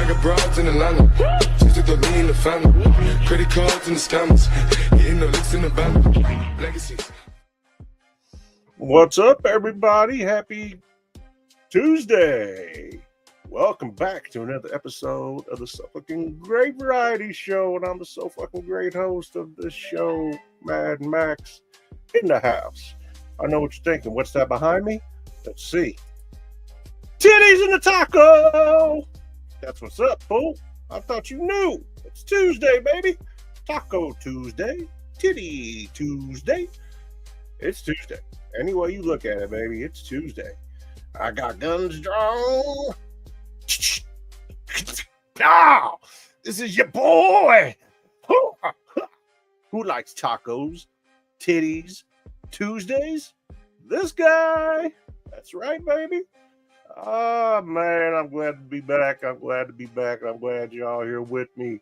got broads in Atlanta. Just to throw me in the family. Credit cards and the scammers. Getting no licks in the band. Legacies. What's up, everybody? Happy Tuesday. Welcome back to another episode of the So Fucking Great Variety Show. And I'm the So Fucking Great host of this show, Mad Max, in the house. I know what you're thinking. What's that behind me? Let's see. Titties in the taco! That's what's up, fool. I thought you knew. It's Tuesday, baby. Taco Tuesday. Titty Tuesday. It's Tuesday. Any way you look at it, baby, it's Tuesday. I got guns drawn. Oh, this is your boy. Who likes tacos, titties, Tuesdays? This guy. That's right, baby. Oh, man, I'm glad to be back. I'm glad y'all here with me.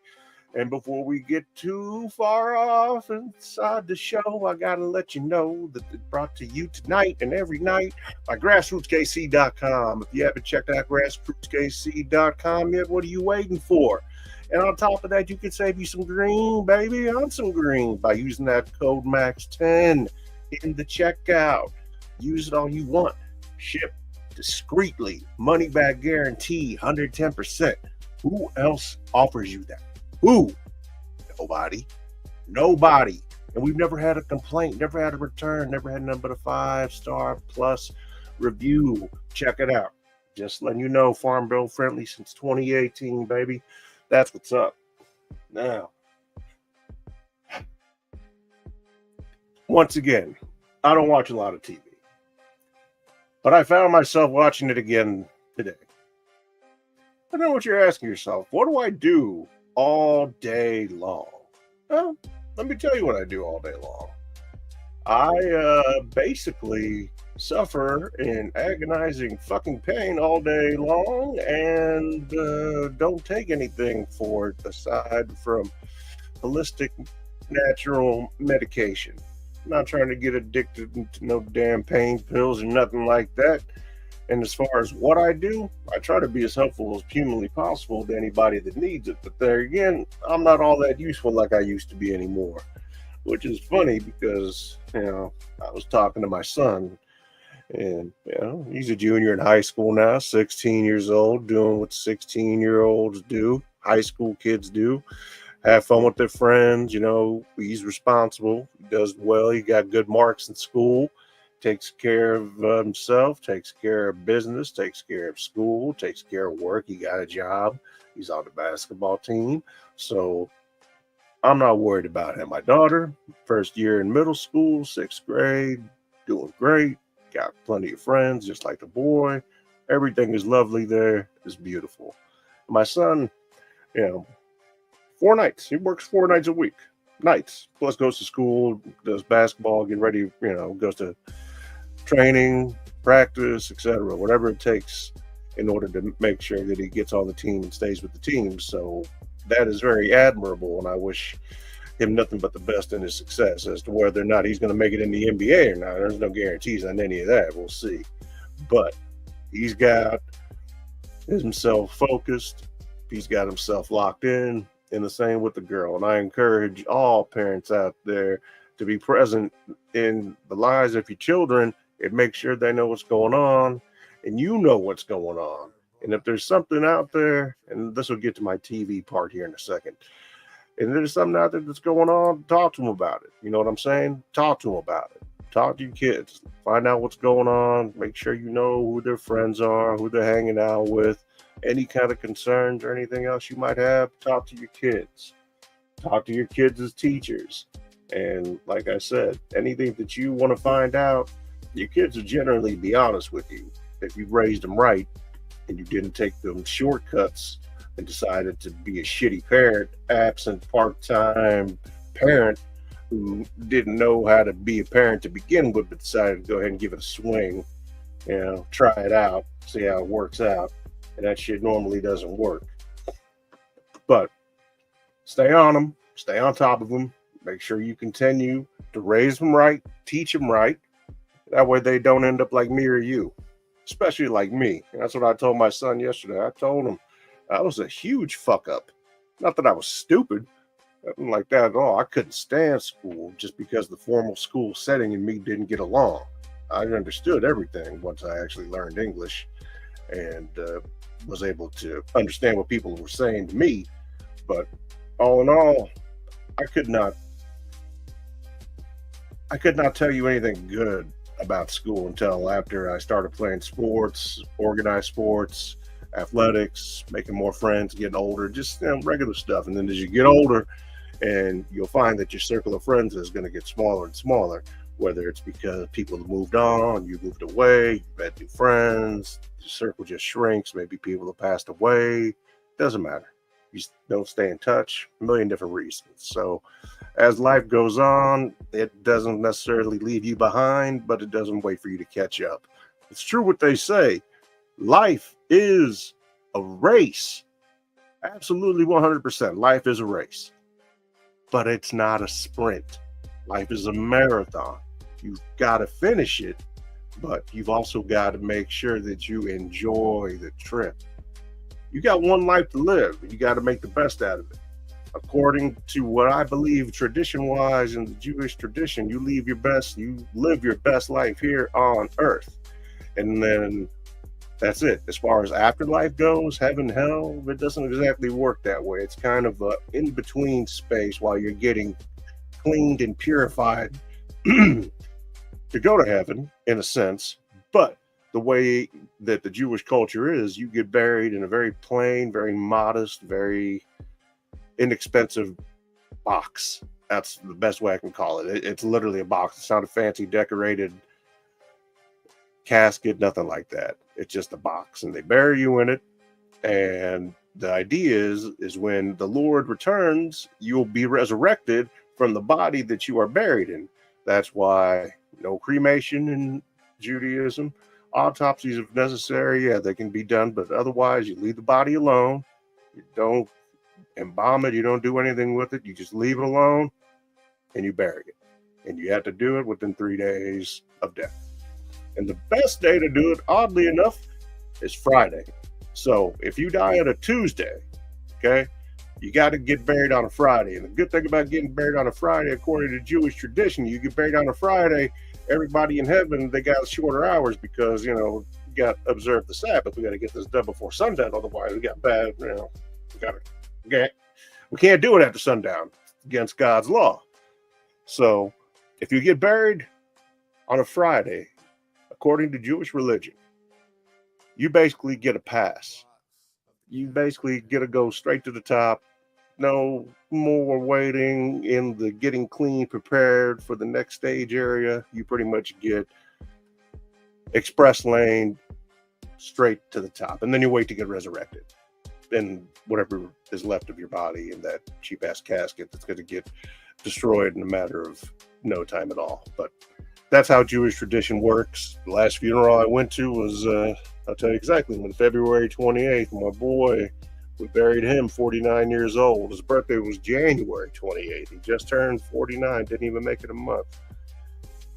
And before we get too far off inside the show, I got to let you know that it's brought to you tonight and every night by grassrootskc.com. If you haven't checked out grassrootskc.com yet, what are you waiting for? And on top of that, you can save you some green, baby, on some green by using that code MAX10 in the checkout. Use it all you want. Ship discreetly. Money back guarantee, 110%. Who else offers you that? Who? Nobody. And we've never had a complaint, never had a return, never had nothing but a 5-star plus review. Check it out. Just letting you know, Farm Bill friendly since 2018, baby. That's what's up. Now, once again, I don't watch a lot of TV, but I found myself watching it again today. I know what you're asking yourself. What do I do all day long? Well, let me tell you what I do all day long. I basically suffer in agonizing fucking pain all day long and don't take anything for it aside from holistic natural medication. I'm not trying to get addicted to no damn pain pills or nothing like that. And as far as what I do, I try to be as helpful as humanly possible to anybody that needs it. But there again, I'm not all that useful like I used to be anymore, which is funny because, I was talking to my son and, he's a junior in high school now, 16 years old, doing what 16-year-olds do, high school kids do. Have fun with their friends, he's responsible, he does well, he got good marks in school. Takes care of himself, takes care of business, takes care of school, takes care of work. He got a job. He's on the basketball team. So I'm not worried about him. My daughter, first year in middle school, 6th grade, doing great. Got plenty of friends, just like the boy. Everything is lovely there. It's beautiful. My son, 4 nights. He works 4 nights a week. Nights. Plus goes to school, does basketball, get ready, goes to training, practice, etc., whatever it takes in order to make sure that he gets on the team and stays with the team. So that is very admirable, and I wish him nothing but the best in his success. As to whether or not he's going to make it in the NBA or not, there's no guarantees on any of that. We'll see. But he's got himself focused. He's got himself locked in, and the same with the girl. And I encourage all parents out there to be present in the lives of your children and make sure they know what's going on and you know what's going on. And if there's something out there, and this will get to my TV part here in a second, and there's something out there that's going on, talk to them about it. You know what I'm saying? Talk to them about it. Talk to your kids. Find out what's going on. Make sure you know who their friends are, who they're hanging out with. Any kind of concerns or anything else you might have, talk to your kids. Talk to your kids as teachers. And like I said, anything that you want to find out, your kids will generally be honest with you. If you raised them right and you didn't take them shortcuts and decided to be a shitty parent, absent part-time parent who didn't know how to be a parent to begin with, but decided to go ahead and give it a swing, try it out, see how it works out. And that shit normally doesn't work. But stay on them, stay on top of them, make sure you continue to raise them right, teach them right. That way they don't end up like me or you, especially like me. And that's what I told my son yesterday. I told him, I was a huge fuck up. Not that I was stupid, nothing like that at all. I couldn't stand school just because the formal school setting and me didn't get along. I understood everything once I actually learned English and was able to understand what people were saying to me. But all in all, I could not I could not tell you anything good about school until after I started playing sports, organized sports, athletics, making more friends, getting older, just regular stuff. And then as you get older, and you'll find that your circle of friends is going to get smaller and smaller, whether it's because people have moved on, you moved away, you've had new friends, your circle just shrinks, maybe people have passed away, doesn't matter. You don't stay in touch, a million different reasons. So as life goes on, it doesn't necessarily leave you behind, but it doesn't wait for you to catch up. It's true what they say. Life is a race. Absolutely 100%. Life is a race, but it's not a sprint. Life is a marathon. You've got to finish it, but you've also got to make sure that you enjoy the trip. You got one life to live, and you got to make the best out of it. According to what I believe, tradition-wise, in the Jewish tradition, you live your best life here on earth. And then that's it. As far as afterlife goes, heaven, hell, it doesn't exactly work that way. It's kind of a in-between space while you're getting cleaned and purified to go to heaven, in a sense. But the way that the Jewish culture is, you get buried in a very plain, very modest, very inexpensive box. That's the best way I can call it. It's literally a box. It's not a fancy decorated casket, nothing like that. It's just a box, and they bury you in it. And the idea is when the Lord returns, you'll be resurrected from the body that you are buried in. That's why no cremation in Judaism. Autopsies, if necessary, yeah, they can be done, but otherwise, you leave the body alone. You don't embalm it. You don't do anything with it. You just leave it alone, and you bury it. And you have to do it within 3 days of death. And the best day to do it, oddly enough, is Friday. So if you die on a Tuesday, okay, you got to get buried on a Friday. And the good thing about getting buried on a Friday, according to Jewish tradition, you get buried on a Friday, everybody in heaven, they got shorter hours because, you got to observe the Sabbath. We got to get this done before sundown. Otherwise, we got bad, we can't do it after sundown. It's against God's law. So if you get buried on a Friday, according to Jewish religion, you basically get a pass. You basically get to go straight to the top. No more waiting in the getting clean, prepared for the next stage area. You pretty much get express lane straight to the top. And then you wait to get resurrected. And whatever is left of your body in that cheap ass casket that's going to get destroyed in a matter of no time at all. But that's how Jewish tradition works. The last funeral I went to was, I'll tell you exactly, when February 28th, my boy, we buried him 49 years old. His birthday was January 28th. He just turned 49, didn't even make it a month.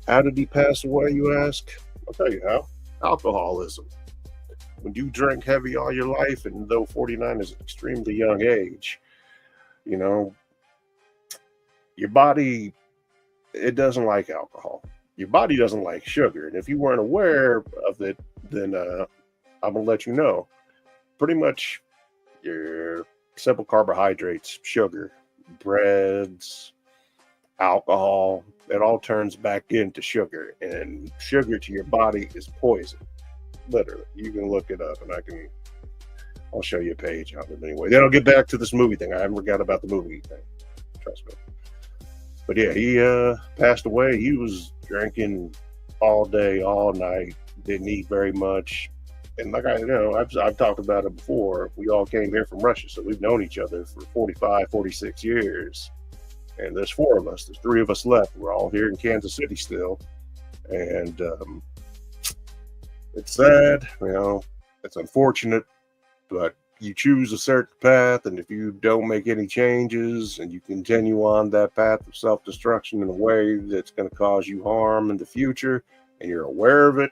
How did he pass away, you ask? I'll tell you how. Alcoholism. When you drink heavy all your life, and though 49 is an extremely young age, your body, it doesn't like alcohol. Your body doesn't like sugar. And if you weren't aware of it, then I'm going to let you know. Pretty much your simple carbohydrates, sugar, breads, alcohol, it all turns back into sugar. And sugar to your body is poison. Literally. You can look it up, and I'll show you a page on it anyway. Then I'll get back to this movie thing. I haven't forgot about the movie thing. Trust me. But yeah, he passed away. He was drinking all day, all night, didn't eat very much. And like I've talked about it before. We all came here from Russia, so we've known each other for 45, 46 years. And there's 4 of us. There's 3 of us left. We're all here in Kansas City still. And it's sad, it's unfortunate, but you choose a certain path, and if you don't make any changes and you continue on that path of self-destruction in a way that's going to cause you harm in the future, and you're aware of it,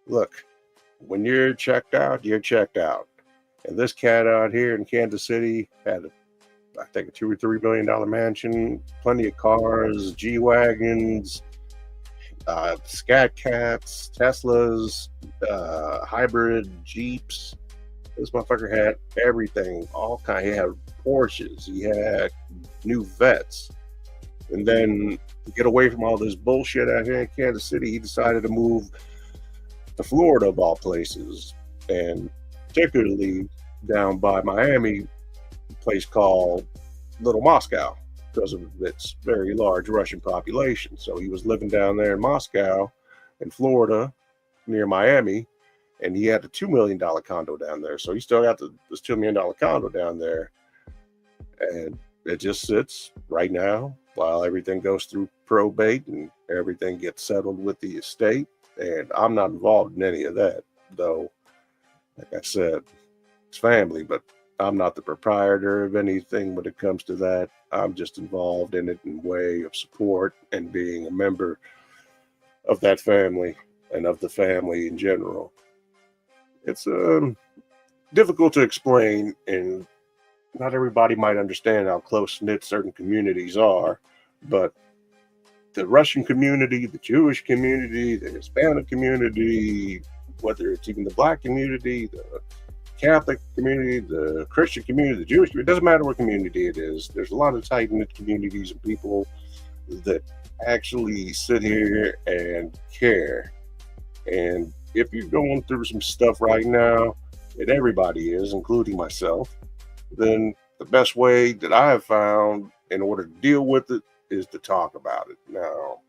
look, when you're checked out, you're checked out. And this cat out here in Kansas City had, I think, a $2 or $3 million mansion, plenty of cars, G-Wagons, Scat Cats, Teslas, hybrid Jeeps. This motherfucker had everything, all kind. He had Porsches, he had new Vets. And then to get away from all this bullshit out here in Kansas City, he decided to move to Florida, of all places, and particularly down by Miami, a place called Little Moscow, because of its very large Russian population. So he was living down there in Moscow, in Florida, near Miami, and he had a $2 million condo down there. So he still got this $2 million condo down there, and it just sits right now while everything goes through probate and everything gets settled with the estate. And I'm not involved in any of that, though. Like I said, it's family, but I'm not the proprietor of anything when it comes to that. I'm just involved in it in way of support and being a member of that family and of the family in general. It's difficult to explain, and not everybody might understand how close-knit certain communities are, but the Russian community, the Jewish community, the Hispanic community, whether it's even the Black community, the Catholic community, the Christian community, the Jewish community, it doesn't matter what community it is. There's a lot of tight-knit communities and people that actually sit here and care. And if you're going through some stuff right now, and everybody is, including myself, then the best way that I have found in order to deal with it is to talk about it. Now,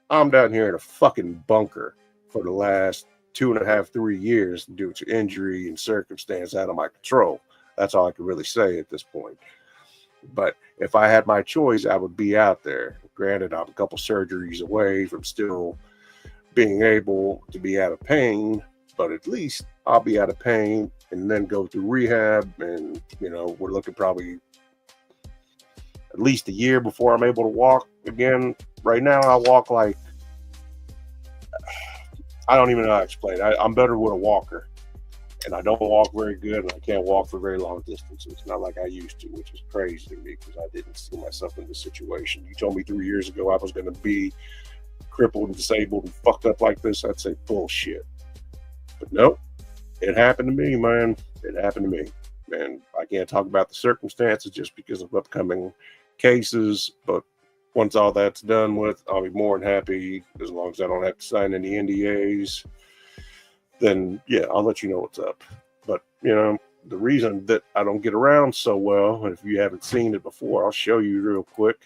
I'm down here in a fucking bunker for the last 2.5, 3 years due to injury and circumstance out of my control. That's all I can really say at this point. But if I had my choice, I would be out there. Granted, I'm a couple surgeries away from still being able to be out of pain, but at least I'll be out of pain and then go through rehab. And, we're looking probably at least a year before I'm able to walk again. Right now, I walk like, I don't even know how to explain it. I'm better with a walker, and I don't walk very good, and I can't walk for very long distances. Not like I used to, which is crazy to me because I didn't see myself in this situation. You told me 3 years ago I was going to be crippled and disabled and fucked up like this, I'd say bullshit. But nope, it happened to me, man. It happened to me. And I can't talk about the circumstances just because of upcoming cases, but once all that's done with, I'll be more than happy, as long as I don't have to sign any NDAs. Then, yeah, I'll let you know what's up. But, the reason that I don't get around so well, and if you haven't seen it before, I'll show you real quick.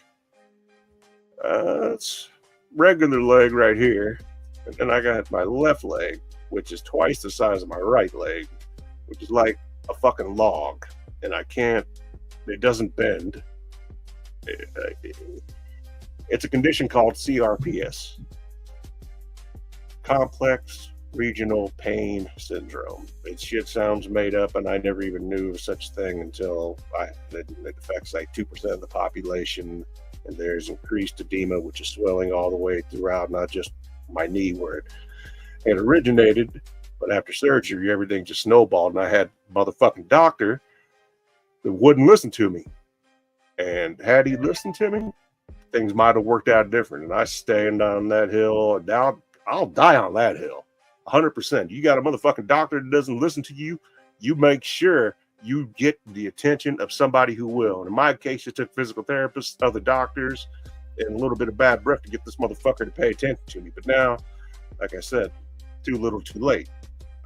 It's regular leg right here. And then I got my left leg, which is twice the size of my right leg, which is like a fucking log. And it doesn't bend. It's a condition called CRPS, Complex Regional Pain Syndrome. Shit sounds made up, and I never even knew of such a thing until it affects like 2% of the population, and there's increased edema, which is swelling all the way throughout, not just my knee where it originated, but after surgery, everything just snowballed, and I had a motherfucking doctor that wouldn't listen to me. And had he listened to me, things might have worked out different. And I stand on that hill, and I'll die on that hill, 100%. You got a motherfucking doctor that doesn't listen to you, you make sure you get the attention of somebody who will. And in my case, it took physical therapists, other doctors, and a little bit of bad breath to get this motherfucker to pay attention to me. But now, like I said, too little, too late.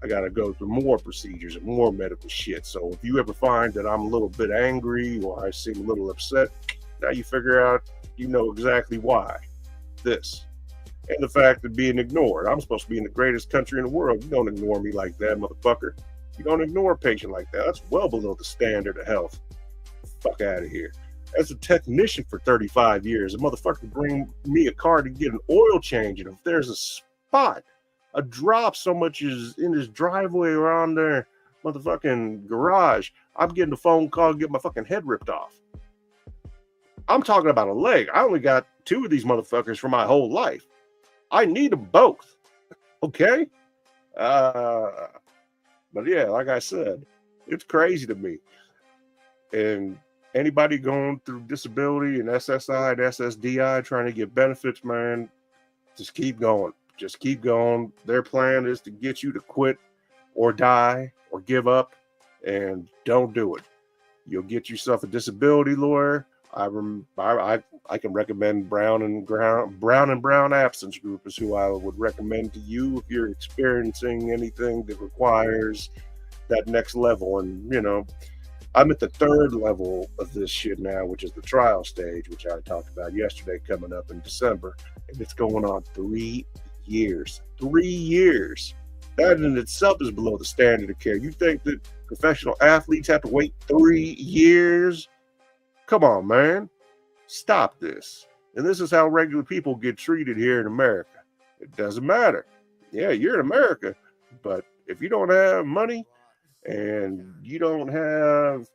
I got to go through more procedures and more medical shit. So if you ever find that I'm a little bit angry or I seem a little upset, now you figure out, you know exactly why. This. And the fact of being ignored. I'm supposed to be in the greatest country in the world. You don't ignore me like that, motherfucker. You don't ignore a patient like that. That's well below the standard of health. Fuck out of here. As a technician for 35 years, a motherfucker bring me a car to get an oil change, and if there's a spot, a drop so much is in his driveway or on their motherfucking garage, I'm getting a phone call to get my fucking head ripped off. I'm talking about a leg. I only got 2 of these motherfuckers for my whole life. I need them both. Okay? But yeah, like I said, It's crazy to me. And anybody going through disability and SSI and SSDI trying to get benefits, man, just keep going. Just keep going. Their plan is to get you to quit or die or give up, and don't do it. You'll get yourself a disability lawyer. I can recommend Brown and Brown Absence Group is who I would recommend to you if you're experiencing anything that requires that next level. And I'm at the third level of this shit now, which is the trial stage, which I talked about yesterday, coming up in December, and it's going on 3 years. 3 years. That in itself is below the standard of care. You think that professional athletes have to wait 3 years? Come on, man. Stop this. And this is how regular people get treated here in America. It doesn't matter. Yeah, you're in America, but if you don't have money and you don't have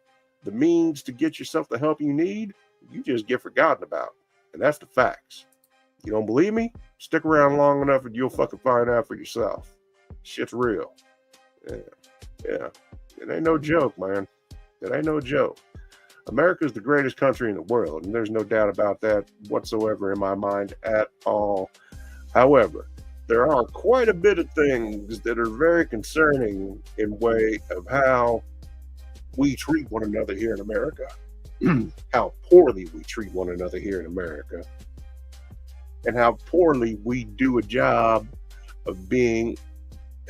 the means to get yourself the help you need, you just get forgotten about. And that's the facts. You don't believe me? Stick around long enough and you'll fucking find out for yourself. Shit's real. Yeah. It ain't no joke, man. It ain't no joke. America is the greatest country in the world, and there's no doubt about that whatsoever in my mind at all. However, there are quite a bit of things that are very concerning in way of how we treat one another here in America, how poorly we treat one another here in America, and how poorly we do a job of being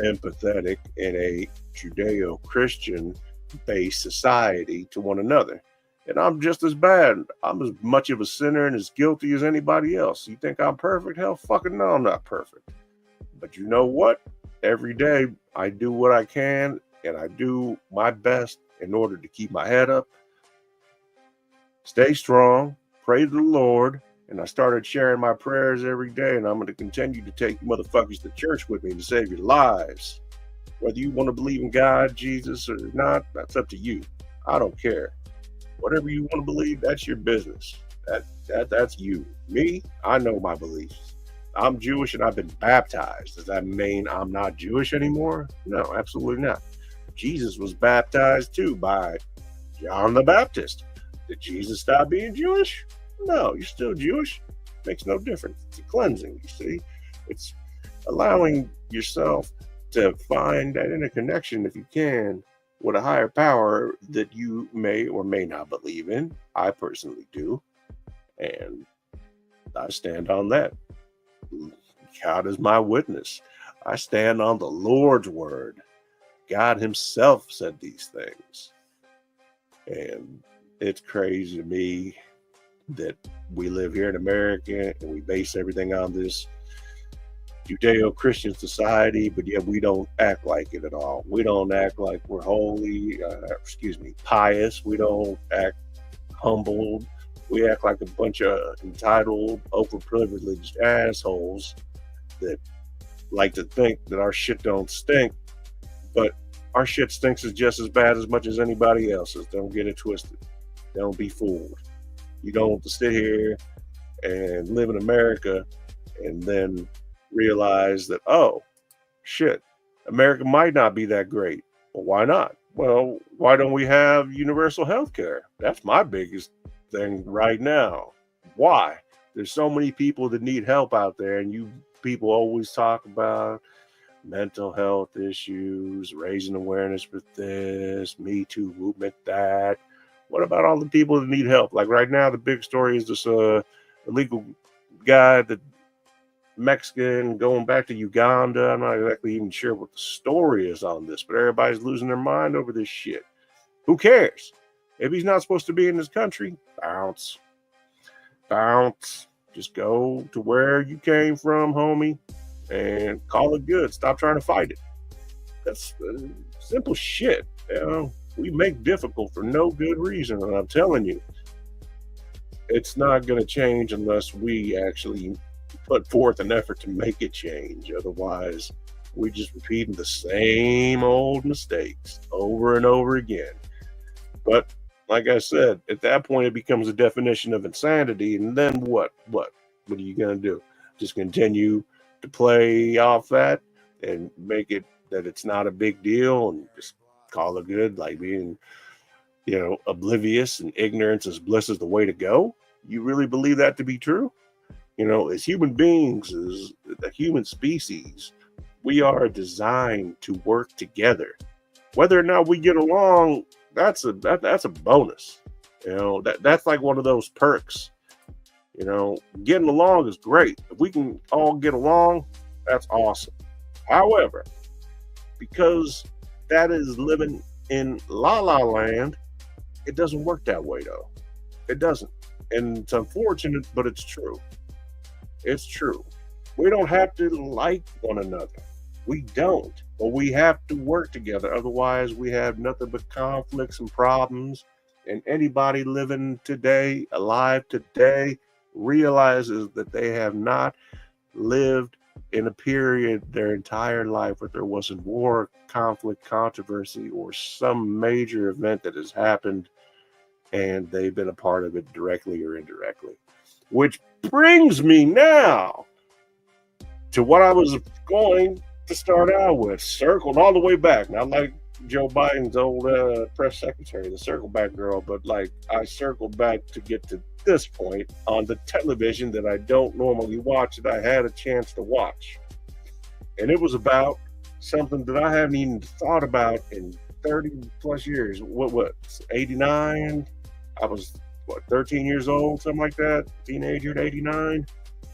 empathetic in a Judeo-Christian based society to one another. And I'm just as bad. I'm as much of a sinner and as guilty as anybody else. You think I'm perfect? Hell fucking no, I'm not perfect. But you know what? Every day I do what I can and I do my best in order to keep my head up, stay strong, pray to the Lord. And I started sharing my prayers every day, and I'm going to continue to take you motherfuckers to church with me to save your lives. Whether you want to believe in God, Jesus, or not, that's up to you. I don't care. Whatever you want to believe, that's your business. That's you. Me, I know my beliefs. I'm Jewish and I've been baptized. Does that mean I'm not Jewish anymore? No, absolutely not. Jesus was baptized too by John the Baptist. Did Jesus stop being Jewish? No, you're still Jewish. Makes no difference. It's a cleansing, you see. It's allowing yourself to find that interconnection, if you can, with a higher power that you may or may not believe in. I personally do. And I stand on that. God is my witness. I stand on the Lord's word. God himself said these things. And it's crazy to me that we live here in America and we base everything on this Judeo-Christian society, but yet we don't act like it at all. We don't act like we're holy, pious. We don't act humbled. We act like a bunch of entitled, overprivileged assholes that like to think that our shit don't stink, but our shit stinks just as bad as much as anybody else's. Don't get it twisted. Don't be fooled. You don't want to sit here and live in America and then realize that, oh, shit, America might not be that great. Well, why not? Well, why don't we have universal health care? That's my biggest thing right now. Why? There's so many people that need help out there, and you people always talk about mental health issues, raising awareness for this, Me Too movement, that. What about all the people that need help? Like right now, the big story is this illegal guy, the Mexican, going back to Uganda. I'm not exactly even sure what the story is on this, but everybody's losing their mind over this shit. Who cares? If he's not supposed to be in this country, bounce. Bounce. Just go to where you came from, homie, and call it good. Stop trying to fight it. That's simple shit. You know, we make difficult for no good reason, and I'm telling you, it's not going to change unless we actually put forth an effort to make it change. Otherwise, we're just repeating the same old mistakes over and over again. But like I said, at that point, it becomes a definition of insanity. And then what? What are you going to do? Just continue to play off that and make it that it's not a big deal and just call it good, like being, oblivious and ignorance is bliss is the way to go? You really believe that to be true? As human beings, as the human species, we are designed to work together. Whether or not we get along, that's a bonus. That's like one of those perks. Getting along is great. If we can all get along, that's awesome. However, because that is living in La La Land, it doesn't work that way though. It doesn't. And it's unfortunate, but it's true. It's true. We don't have to like one another. We don't. But we have to work together. Otherwise, we have nothing but conflicts and problems. And anybody living today, alive today, realizes that they have not lived in a period their entire life where there wasn't war, conflict, controversy, or some major event that has happened and they've been a part of it directly or indirectly. Which brings me now to what I was going to start out with, circled all the way back. Not like Joe Biden's old press secretary, the circle back girl, but like I circled back to get to this point on the television that I don't normally watch, that I had a chance to watch. And it was about something that I haven't even thought about in 30 plus years. What, 89? I was, 13 years old, something like that, teenager at 89.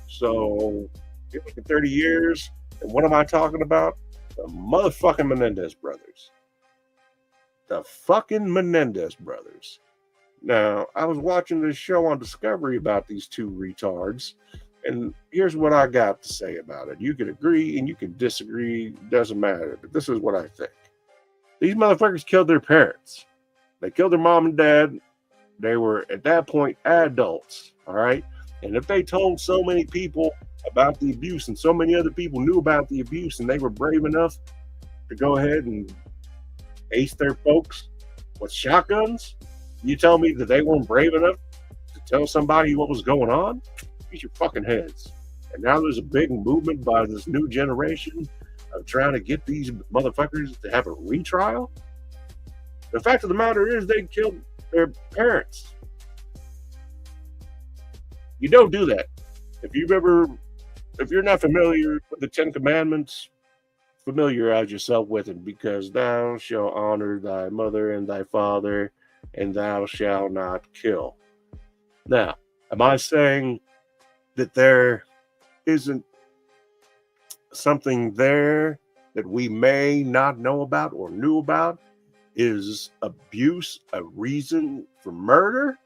So, it was 30 years. And what am I talking about? The motherfucking Menendez brothers. The fucking Menendez brothers. Now, I was watching this show on Discovery about these two retards, and here's what I got to say about it. You can agree and you can disagree, doesn't matter, but this is what I think. These motherfuckers killed their parents. They killed their mom and dad. They were, at that point, adults, all right? And if they told so many people about the abuse and so many other people knew about the abuse and they were brave enough to go ahead and ace their folks with shotguns, you tell me that they weren't brave enough to tell somebody what was going on? Use your fucking heads. And now there's a big movement by this new generation of trying to get these motherfuckers to have a retrial. The fact of the matter is they killed their parents. You don't do that. If you're not familiar with the Ten Commandments, familiarize yourself with it, because thou shalt honor thy mother and thy father, and thou shalt not kill. Now, am I saying that there isn't something there that we may not know about or knew about? Is abuse a reason for murder?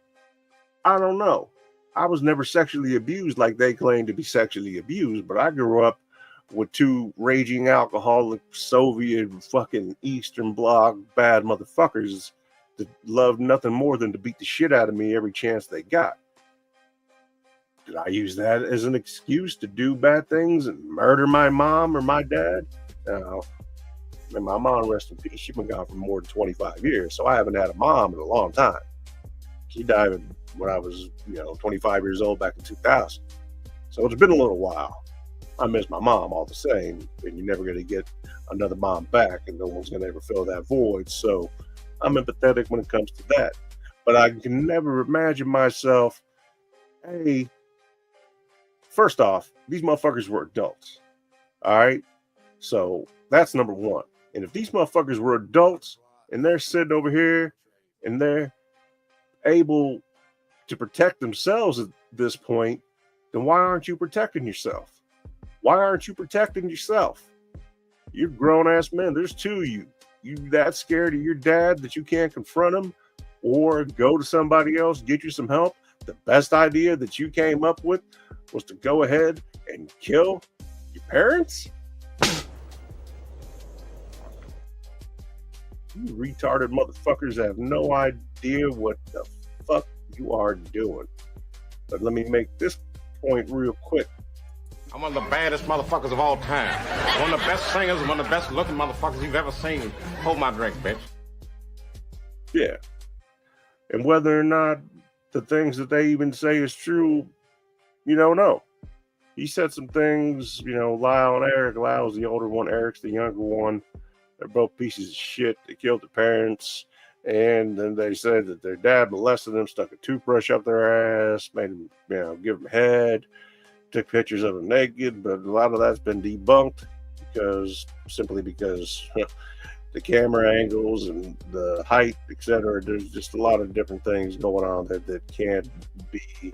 I don't know. I was never sexually abused like they claim to be sexually abused, but I grew up with two raging alcoholic Soviet fucking Eastern Bloc bad motherfuckers that loved nothing more than to beat the shit out of me every chance they got. Did I use that as an excuse to do bad things and murder my mom or my dad? No. And my mom, rest in peace, she's been gone for more than 25 years, so I haven't had a mom in a long time. She died when I was, 25 years old back in 2000. So it's been a little while. I miss my mom all the same, and you're never going to get another mom back, and no one's going to ever fill that void. So I'm empathetic when it comes to that. But I can never imagine myself, hey, first off, these motherfuckers were adults. All right? So that's number one. And if these motherfuckers were adults and they're sitting over here and they're able to protect themselves at this point, then why aren't you protecting yourself? Why aren't you protecting yourself? You're grown-ass men. There's two of you. You that scared of your dad that you can't confront him or go to somebody else, get you some help? The best idea that you came up with was to go ahead and kill your parents? You retarded motherfuckers have no idea what the fuck you are doing. But let me make this point real quick. I'm one of the baddest motherfuckers of all time. One of the best singers and one of the best looking motherfuckers you've ever seen. Hold my drink, bitch. Yeah. And whether or not the things that they even say is true, you don't know. He said some things, Lyle and Eric. Lyle's the older one, Eric's the younger one. They're both pieces of shit. They killed their parents. And then they said that their dad molested them, stuck a toothbrush up their ass, made them, give them head, took pictures of them naked. But a lot of that's been debunked because the camera angles and the height, etc. There's just a lot of different things going on that can't be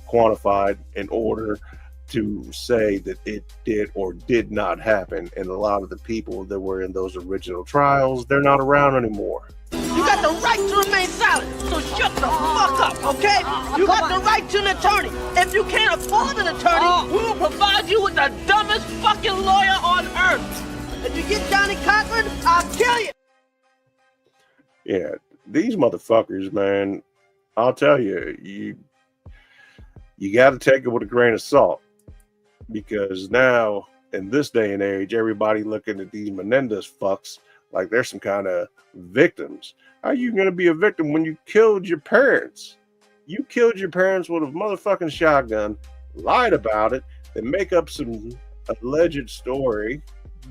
quantified in order to say that it did or did not happen. And a lot of the people that were in those original trials, they're not around anymore. You got the right to remain silent, so shut the fuck up, okay? You got the right to an attorney. If you can't afford an attorney, we will provide you with the dumbest fucking lawyer on earth. If you get Johnny Cochran, I'll kill you. Yeah, these motherfuckers, man, I'll tell you, you got to take it with a grain of salt. Because now, in this day and age, everybody looking at these Menendez fucks like they're some kind of victims. How are you going to be a victim when you killed your parents? You killed your parents with a motherfucking shotgun, lied about it, and make up some alleged story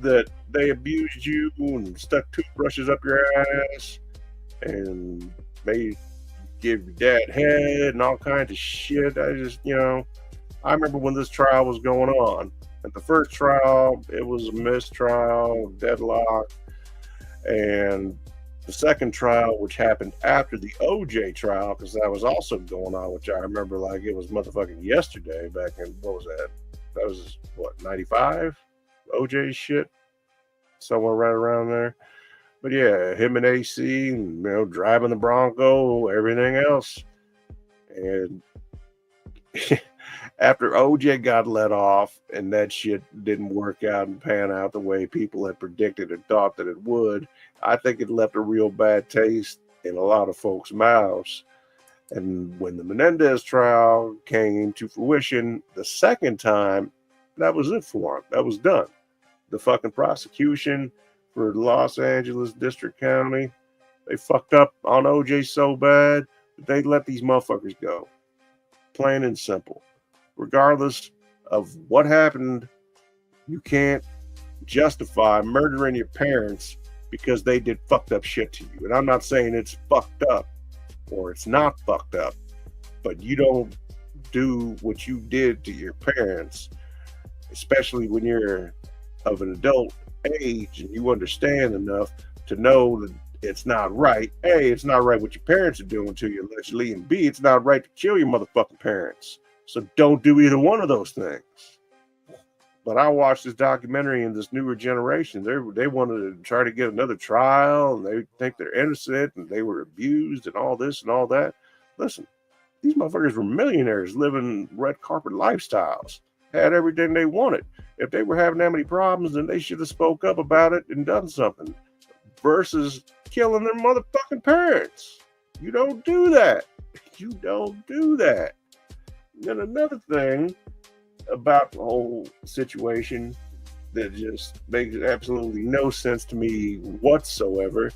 that they abused you and stuck toothbrushes up your ass and made give your dad head and all kinds of shit. I remember when this trial was going on. At the first trial, it was a mistrial, deadlock. And the second trial, which happened after the OJ trial, because that was also going on, which I remember like it was motherfucking yesterday back in, what was that? That was, 95? OJ shit? Somewhere right around there. But yeah, him and AC, and, driving the Bronco, everything else. And after OJ got let off and that shit didn't work out and pan out the way people had predicted and thought that it would, I think it left a real bad taste in a lot of folks' mouths. And when the Menendez trial came to fruition the second time, that was it for him. That was done. The fucking prosecution for Los Angeles District County, they fucked up on OJ so bad that they let these motherfuckers go. Plain and simple. Regardless of what happened, you can't justify murdering your parents because they did fucked up shit to you. And I'm not saying it's fucked up or it's not fucked up, but you don't do what you did to your parents, especially when you're of an adult age and you understand enough to know that it's not right. A, it's not right what your parents are doing to you allegedly, and B, it's not right to kill your motherfucking parents. So don't do either one of those things. But I watched this documentary and this newer generation, they wanted to try to get another trial and they think they're innocent and they were abused and all this and all that. Listen, these motherfuckers were millionaires living red carpet lifestyles, had everything they wanted. If they were having that many problems, then they should have spoke up about it and done something versus killing their motherfucking parents. You don't do that. You don't do that. And another thing about the whole situation that just makes absolutely no sense to me whatsoever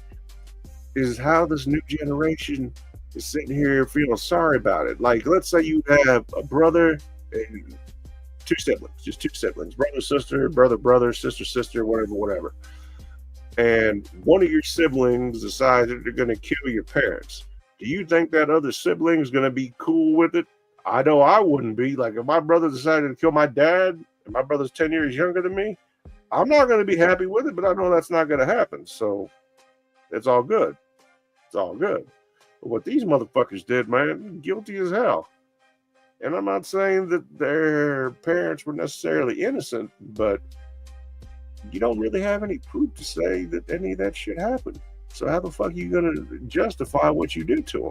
is how this new generation is sitting here feeling sorry about it. Like, let's say you have a brother and two siblings, brother, sister, brother, sister, whatever. And one of your siblings decides that they're going to kill your parents. Do you think that other sibling is going to be cool with it? I know I wouldn't be. Like, if my brother decided to kill my dad and my brother's 10 years younger than me, I'm not going to be happy with it, but I know that's not going to happen. So it's all good. It's all good. But what these motherfuckers did, man, guilty as hell. And I'm not saying that their parents were necessarily innocent, but you don't really have any proof to say that any of that shit happened. So how the fuck are you going to justify what you did to them?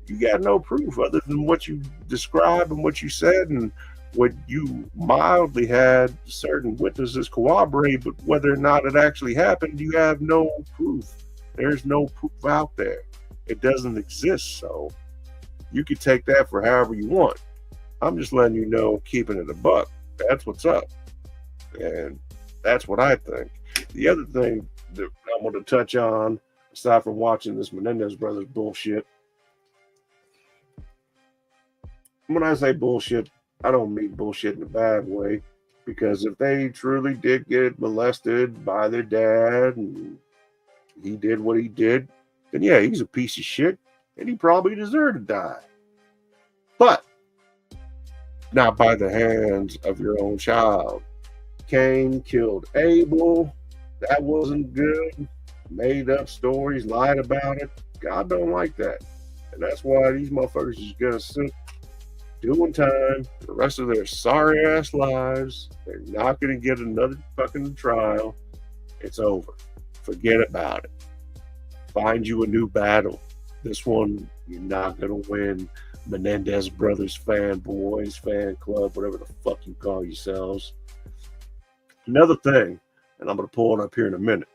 You got no proof other than what you described and what you said and what you mildly had certain witnesses corroborate, but whether or not it actually happened, you have no proof. There's no proof out there. It doesn't exist, so you can take that for however you want. I'm just letting you know, keeping it a buck. That's what's up. And that's what I think. The other thing that I want to touch on, aside from watching this Menendez brothers bullshit, when I say bullshit, I don't mean bullshit in a bad way. Because if they truly did get molested by their dad and he did what he did, then yeah, he's a piece of shit and he probably deserved to die. But not by the hands of your own child. Cain killed Abel. That wasn't good. Made up stories, lied about it. God don't like that. And that's why these motherfuckers is gonna sit doing time the rest of their sorry ass lives. They're not gonna get another fucking trial. It's over. Forget about it. Find you a new battle. This one, you're not gonna win. Menendez Brothers fanboys, fan club, whatever the fuck you call yourselves. Another thing, and I'm gonna pull it up here in a minute.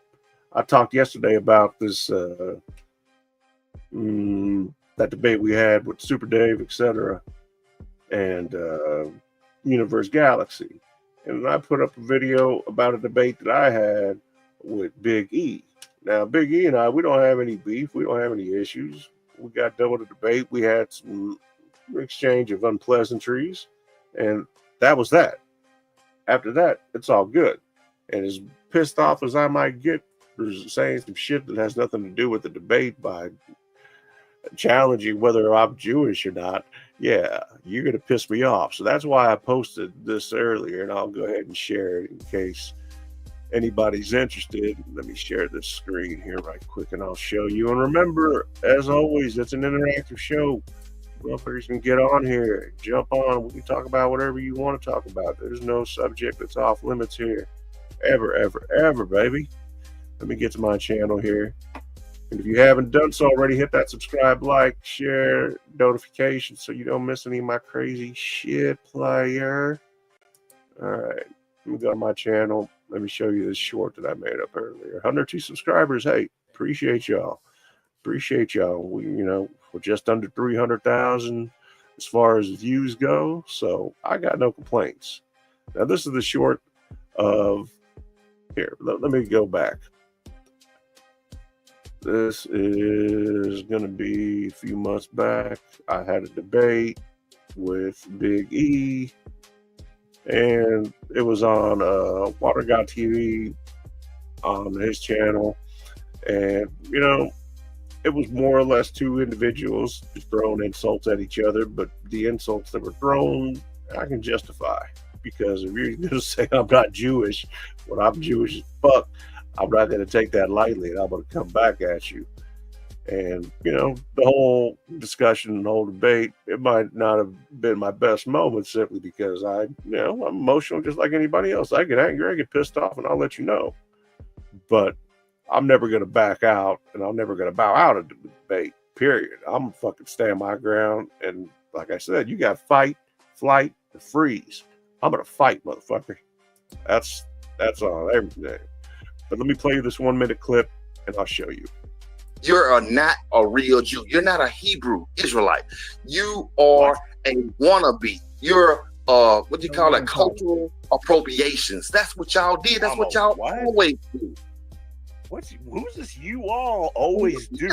I talked yesterday about this that debate we had with Super Dave, etc., and Universe Galaxy. And I put up a video about a debate that I had with Big E. Now, Big E and I, we don't have any beef. We don't have any issues. We got done with the debate. We had some exchange of unpleasantries, and that was that. After that, it's all good. And as pissed off as I might get for saying some shit that has nothing to do with the debate by challenging whether I'm Jewish or not, yeah, you're going to piss me off. So that's why I posted this earlier, and I'll go ahead and share it in case anybody's interested. Let me share this screen here right quick, and I'll show you. And remember, as always, it's an interactive show. Motherfuckers can get on here, jump on. We can talk about whatever you want to talk about. There's no subject that's off limits here. Ever, ever, ever, baby. Let me get to my channel here. And if you haven't done so already, hit that subscribe, like, share, notification so you don't miss any of my crazy shit, player. All right. Let me go to my channel. Let me show you this short that I made up earlier. 102 subscribers. Hey, appreciate y'all. Appreciate y'all. We're just under 300,000 as far as views go. So I got no complaints. Now, this is the short of here. Let me go back. This is going to be a few months back. I had a debate with Big E, and it was on Water God TV on his channel. And, it was more or less two individuals just throwing insults at each other, but the insults that were thrown, I can justify. Because if you're going to say I'm not Jewish, when I'm Jewish as fuck, I'm not going to take that lightly, and I'm going to come back at you. And, the whole discussion and the whole debate, it might not have been my best moment simply because I'm emotional just like anybody else. I get angry, I get pissed off, and I'll let you know. But I'm never going to back out, and I'm never going to bow out of the debate, period. I'm going to fucking stand my ground. And like I said, you got fight, flight, and freeze. I'm going to fight, motherfucker. That's on everything. But let me play you this 1 minute clip, and I'll show you. You're not a real Jew. You're not a Hebrew Israelite. You are a wannabe. You're what do you call it? Cultural appropriations. That's what y'all did. That's what y'all always do. Who's this you all always do?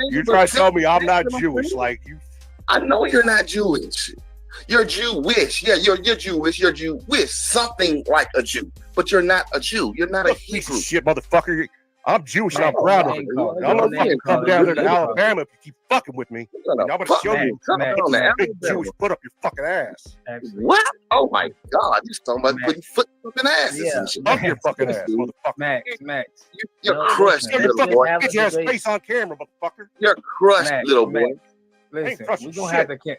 You're trying to tell me I'm not Jewish, like you. I know you're not Jewish. You're Jewish. Yeah, you're Jewish. You're Jewish. Something like a Jew. But you're not a Jew. You're not a Hebrew. Shit, motherfucker. I'm Jewish and I'm proud of it. I'm gonna fucking come down here to Alabama if you keep fucking with me. I'm gonna show you big Jewish put up your fucking ass. What? Oh my God. You're talking about putting foot up in asses and shit. Up your fucking ass, motherfucker. Max. You're crushed, little boy. Get your face on camera, motherfucker. You're crushed, little boy. Listen, we're gonna have to.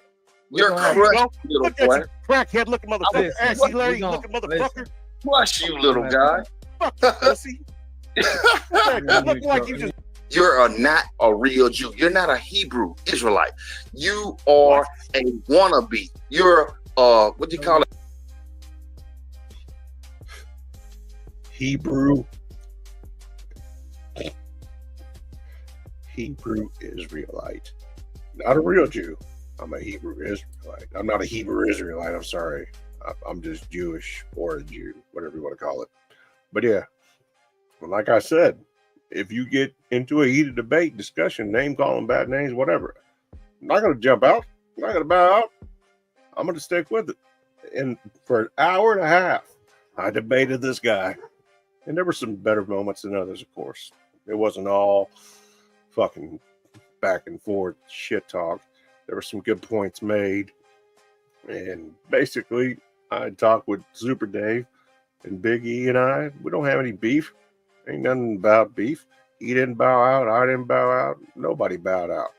You're crushed, little boy. Crackhead looking motherfucker. Assy Larry looking motherfucker. Crush you, little guy. Fuck you, pussy. You're not a real Jew. You're not a Hebrew Israelite. You are a wannabe. You're what do you call it? Hebrew Israelite. Not a real Jew. I'm a Hebrew Israelite. I'm not a Hebrew Israelite. I'm sorry. I'm just Jewish or a Jew, whatever you want to call it. But yeah. Like I said, if you get into a heated debate, discussion, name calling, bad names, whatever, I'm not going to jump out. I'm not going to bow out. I'm going to stick with it. and for an hour and a half, I debated this guy. And there were some better moments than others, of course. It wasn't all fucking back and forth shit talk. There were some good points made. And basically, I talked with Super Dave and Big E and I. We don't have any beef. Ain't nothing about beef. He didn't bow out. I didn't bow out. Nobody bowed out.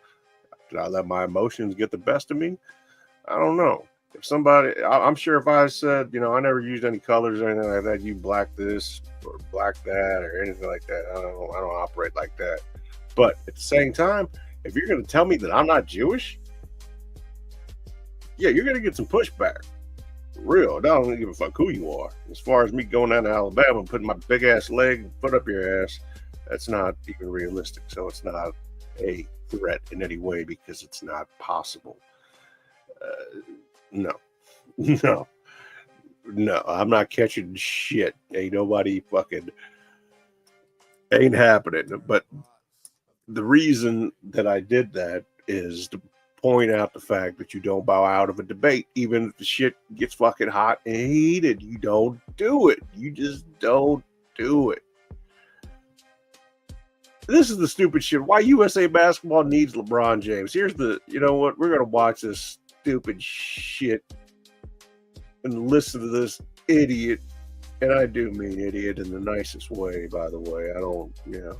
Did I let my emotions get the best of me? I don't know. If somebody, I'm sure if I said, you know, I never used any colors or anything like that, you black this or black that or anything like that. I don't operate like that. But at the same time, if you're going to tell me that I'm not Jewish, yeah, you're going to get some pushback. Real. I don't give a fuck who you are. As far as me going down to Alabama and putting my big ass leg and foot up your ass, that's not even realistic. So it's not a threat in any way because it's not possible. No, I'm not catching shit. Ain't nobody fucking ain't happening. But the reason that I did that is to point out the fact that you don't bow out of a debate, even if the shit gets fucking hot and heated. You don't do it. You just don't do it. This is the stupid shit. Why USA basketball needs LeBron James. Here's the, you know what? We're going to watch this stupid shit and listen to this idiot. And I do mean idiot in the nicest way, by the way. I don't, you know.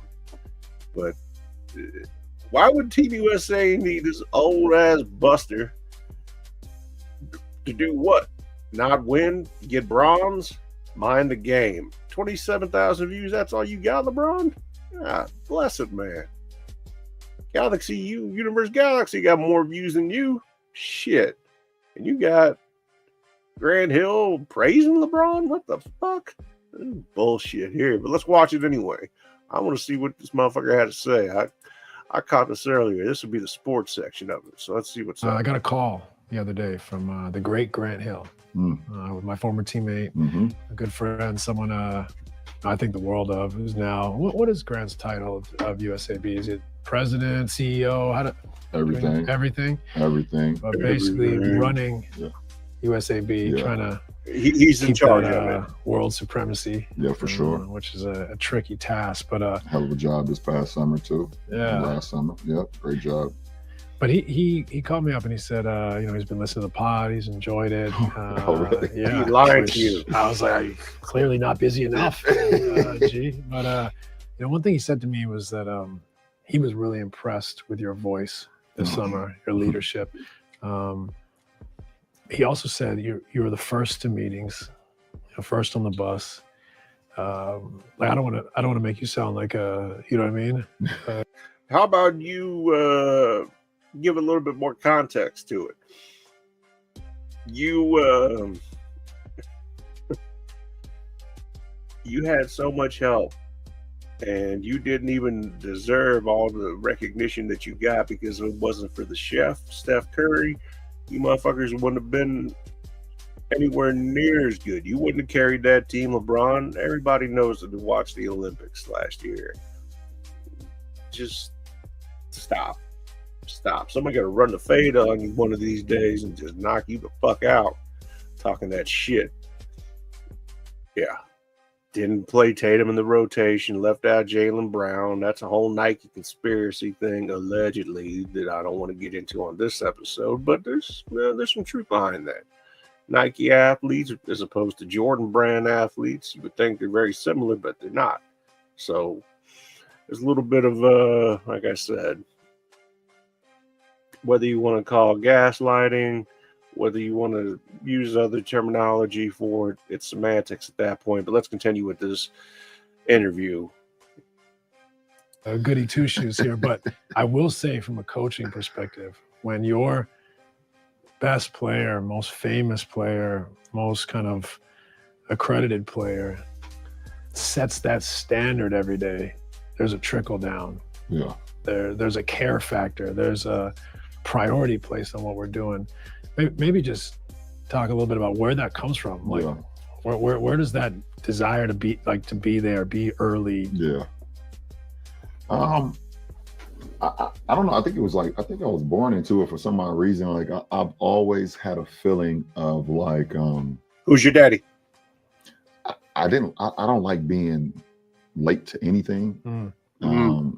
But why would Team USA need this old ass buster to do what? Not win? Get bronze? Mind the game. 27,000 views, that's all you got, LeBron? Ah, blessed man. Universe Galaxy got more views than you. Shit. And you got Grant Hill praising LeBron? What the fuck? Bullshit here. But let's watch it anyway. I want to see what this motherfucker had to say. I caught this earlier. This would be the sports section of it. So let's see what's up. I got a call the other day from the great Grant Hill, with my former teammate, a good friend, someone I think the world of, who's now, what is Grant's title of USAB? Is it president, CEO? Everything. But basically running USAB, trying to he's in charge of it. World supremacy. Yeah, for sure. Which is a tricky task, but hell of a job this past summer too. Yeah, last summer. Yep, great job. But he called me up and he said, you know, he's been listening to the pod, he's enjoyed it. Really? Yeah, he lied to you. I was like, clearly not busy enough, G. But you know, one thing he said to me was that he was really impressed with your voice this summer, your leadership. He also said you were the first to meetings, first on the bus. Like I don't want to make you sound like you know what I mean? How about you give a little bit more context to it? You you had so much help, and you didn't even deserve all the recognition that you got because if it wasn't for the chef, Steph Curry, you motherfuckers wouldn't have been anywhere near as good. You wouldn't have carried that team, LeBron. Everybody knows that to watch the Olympics last year. Just stop. Somebody got to run the fade on you one of these days and just knock you the fuck out talking that shit. Yeah. Didn't play Tatum in the rotation, left out Jaylen Brown. That's a whole Nike conspiracy thing, allegedly, that I don't want to get into on this episode, but there's some truth behind that. Nike athletes, as opposed to Jordan brand athletes, you would think they're very similar, but they're not. So there's a little bit of, like I said, whether you want to call gaslighting, whether you want to use other terminology for it, it's semantics at that point. But let's continue with this interview. Goody two shoes here, but I will say from a coaching perspective, when your best player, most famous player, most kind of accredited player sets that standard every day, there's a trickle down. Yeah. There's a care factor. There's a priority placed on what we're doing. Maybe just talk a little bit about where that comes from. Like, where does that desire to be there, be early? Yeah. I don't know. I think I was born into it for some odd reason. Like I've always had a feeling of like, who's your daddy? I don't like being late to anything.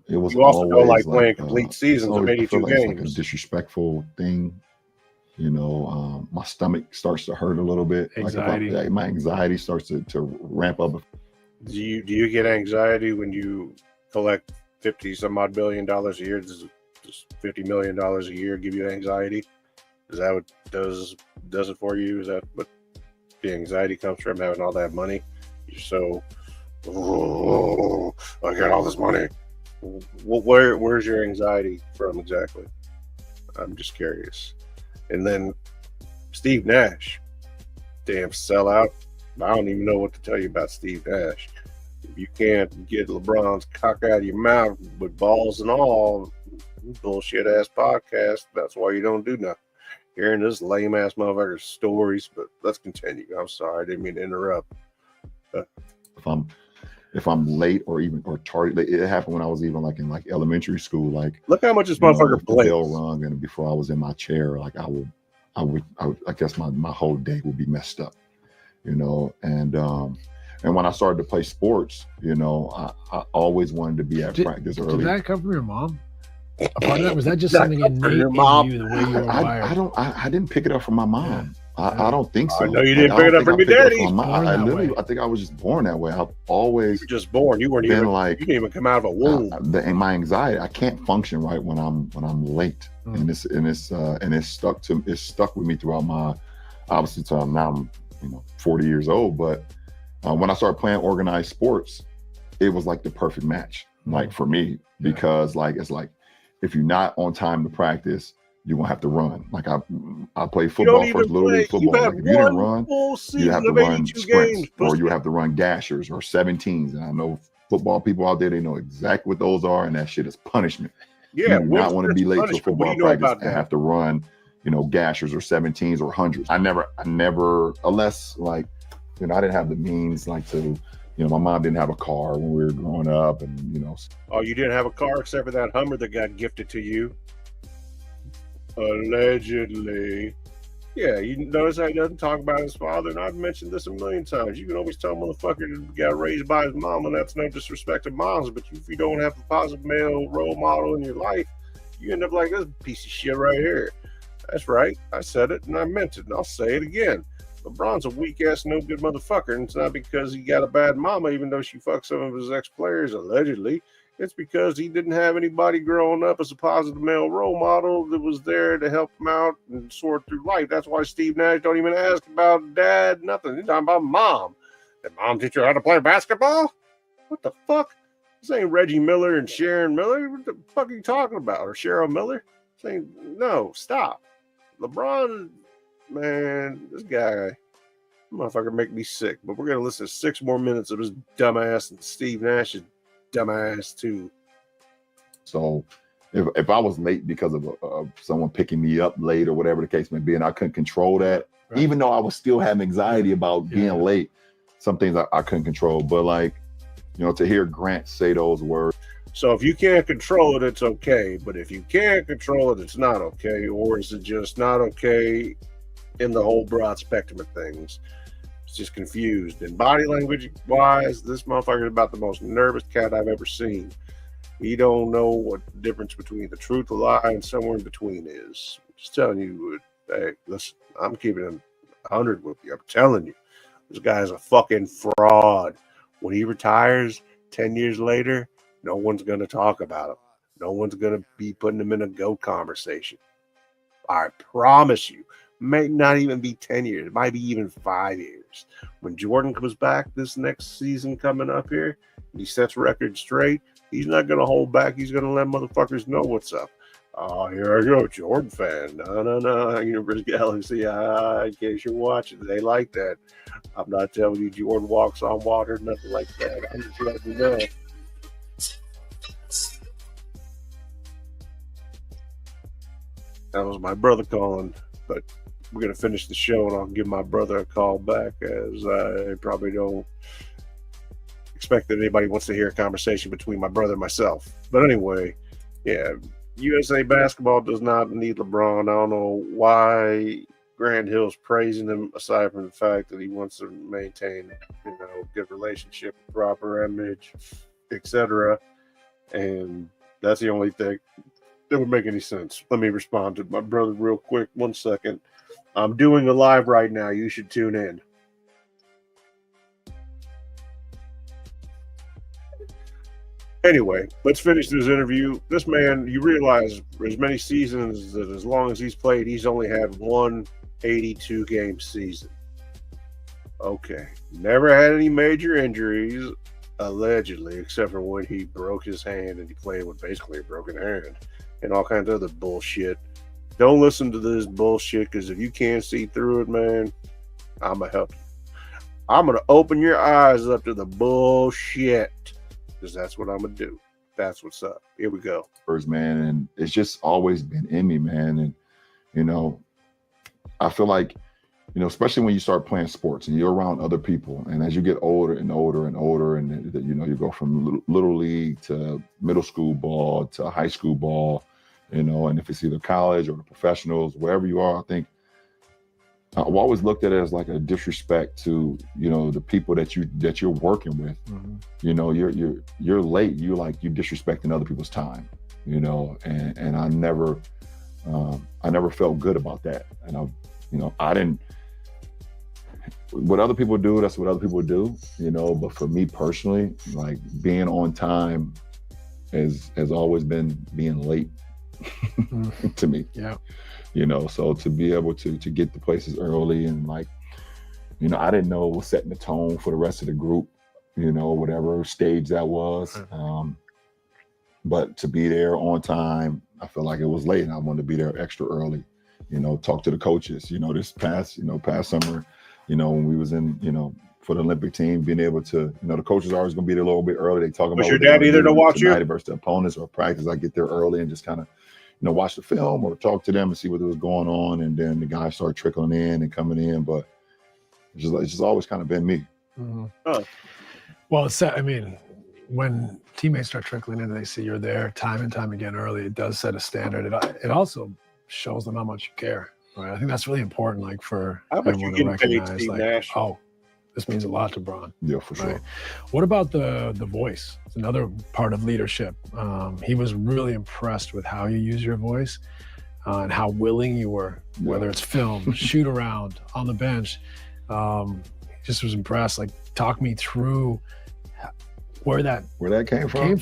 It was you also always don't like playing complete seasons of 82 games. It's like a disrespectful thing. You know, my stomach starts to hurt a little bit. Anxiety. Like my anxiety starts to ramp up. Do you get anxiety when you collect $50 billion a year? Does $50 million a year give you anxiety? Is that what does it for you? Is that what the anxiety comes from, having all that money? You're so, I got all this money. Where's your anxiety from exactly? I'm just curious. And then Steve Nash, damn sellout. I don't even know what to tell you about Steve Nash. If you can't get LeBron's cock out of your mouth with balls and all, bullshit ass podcast, that's why you don't do nothing. Hearing this lame ass motherfucker's stories, but let's continue. I'm sorry, I didn't mean to interrupt. If I'm late or tardy, it happened when I was even like in like elementary school. Like, look how much this motherfucker blinks. The bell rung, and before I was in my chair, like I guess my whole day would be messed up, you know. And when I started to play sports, you know, I always wanted to be at practice early. Did that come from your mom? A part of that, was that just something innate in you, the way you were wired? I didn't pick it up from my mom. I don't think so. I know you didn't pick it up from your daddy. I think I was just born that way. I've always just born. You weren't even like, you didn't even come out of a womb. And my anxiety, I can't function right when I'm late, and it's stuck with me throughout my, obviously till now I'm 40 years old. But when I started playing organized sports, it was like the perfect match, like for me, because like it's like if you're not on time to practice, you're gonna have to run. Like I played football first, little league football. Like if you didn't run, you have to run sprints, or you have to run gashers or 17s. And I know football people out there, they know exactly what those are, and that shit is punishment. Yeah, you do not want to be late to football practice and have to run, gashers or 17s or 100s. I never, unless like, I didn't have the means like to. My mom didn't have a car when we were growing up, and Oh, you didn't have a car except for that Hummer that got gifted to you? Allegedly. Yeah, you notice how he doesn't talk about his father, and I've mentioned this a million times. You can always tell a motherfucker that got raised by his mom, and that's no disrespect to moms, but if you don't have a positive male role model in your life, you end up like this piece of shit right here. That's right. I said it, and I meant it, and I'll say it again. LeBron's a weak-ass, no-good motherfucker, and it's not because he got a bad mama, even though she fucked some of his ex-players, allegedly. It's because he didn't have anybody growing up as a positive male role model that was there to help him out and sort through life. That's why Steve Nash don't even ask about dad, nothing. He's talking about mom. Did mom teach you how to play basketball? What the fuck? This ain't Reggie Miller and Sharon Miller. What the fuck are you talking about? Or Cheryl Miller? Saying no, stop. LeBron... Man, this guy, motherfucker, make me sick. But we're gonna listen to 6 more minutes of his dumbass and Steve Nash's dumbass too. So, if I was late because of someone picking me up late or whatever the case may be, and I couldn't control that, right. Even though I was still having anxiety about being late, some things I couldn't control. But like, to hear Grant say those words. So if you can't control it, it's okay. But if you can't control it, it's not okay. Or is it just not okay? In the whole broad spectrum of things, it's just confused. And body language wise, this motherfucker is about the most nervous cat I've ever seen. He don't know what the difference between the truth, a lie, and somewhere in between is. I'm just telling you, hey, listen, I'm keeping it 100 with you. I'm telling you, this guy's a fucking fraud. When he retires 10 years later, no one's going to talk about him. No one's going to be putting him in a GOAT conversation. I promise you. May not even be 10 years. It might be even 5 years. When Jordan comes back this next season coming up here, he sets records straight, he's not going to hold back. He's going to let motherfuckers know what's up. Oh, here I go, Jordan fan. No. University Galaxy, in case you're watching, they like that. I'm not telling you Jordan walks on water, nothing like that. I'm just letting you know. That was my brother calling, but we're going to finish the show, and I'll give my brother a call back, as I probably don't expect that anybody wants to hear a conversation between my brother and myself. But anyway, yeah, USA basketball does not need LeBron. I don't know why Grant Hill's praising him, aside from the fact that he wants to maintain, good relationship, proper image, etc. And that's the only thing that would make any sense. Let me respond to my brother real quick. 1 second. I'm doing a live right now. You should tune in. Anyway, let's finish this interview. This man, you realize as many seasons that as long as he's played, he's only had one 82-game season. Okay. Never had any major injuries, allegedly, except for when he broke his hand and he played with basically a broken hand and all kinds of other bullshit. Don't listen to this bullshit, because if you can't see through it, man, I'm going to help you. I'm going to open your eyes up to the bullshit, because that's what I'm going to do. That's what's up. Here we go. First, man, and it's just always been in me, man. And, I feel like, especially when you start playing sports and you're around other people, and as you get older and older and older, and, you go from little league to middle school ball to high school ball, and if it's either college or the professionals, wherever you are, I think I've always looked at it as like a disrespect to, the people that you're working with. Mm-hmm. You're late. You're disrespecting other people's time, and I never felt good about that. And I didn't, what other people do, that's what other people do, but for me personally, like being on time has always been being late to me. Yeah. So to be able to get to places early and I didn't know what was setting the tone for the rest of the group, whatever stage that was. But to be there on time, I felt like it was late and I wanted to be there extra early, talk to the coaches, this past summer, when we was in, for the Olympic team, being able to, the coaches are always going to be there a little bit early. They talk about was your dad either to watch you versus the opponents or practice. I get there early and just kind of, watch the film or talk to them and see what was going on. And then the guys start trickling in and coming in, but it's just always kind of been me. Mm-hmm. Well, when teammates start trickling in and they see you're there time and time again early, it does set a standard. It also shows them how much you care. Right? I think that's really important. Like for everyone to recognize, this means a lot to Bron. Yeah, for sure. Right? What about the voice? It's another part of leadership. He was really impressed with how you use your voice and how willing you were, whether it's film, shoot around, on the bench. He just was impressed. Like, talk me through where that came from. He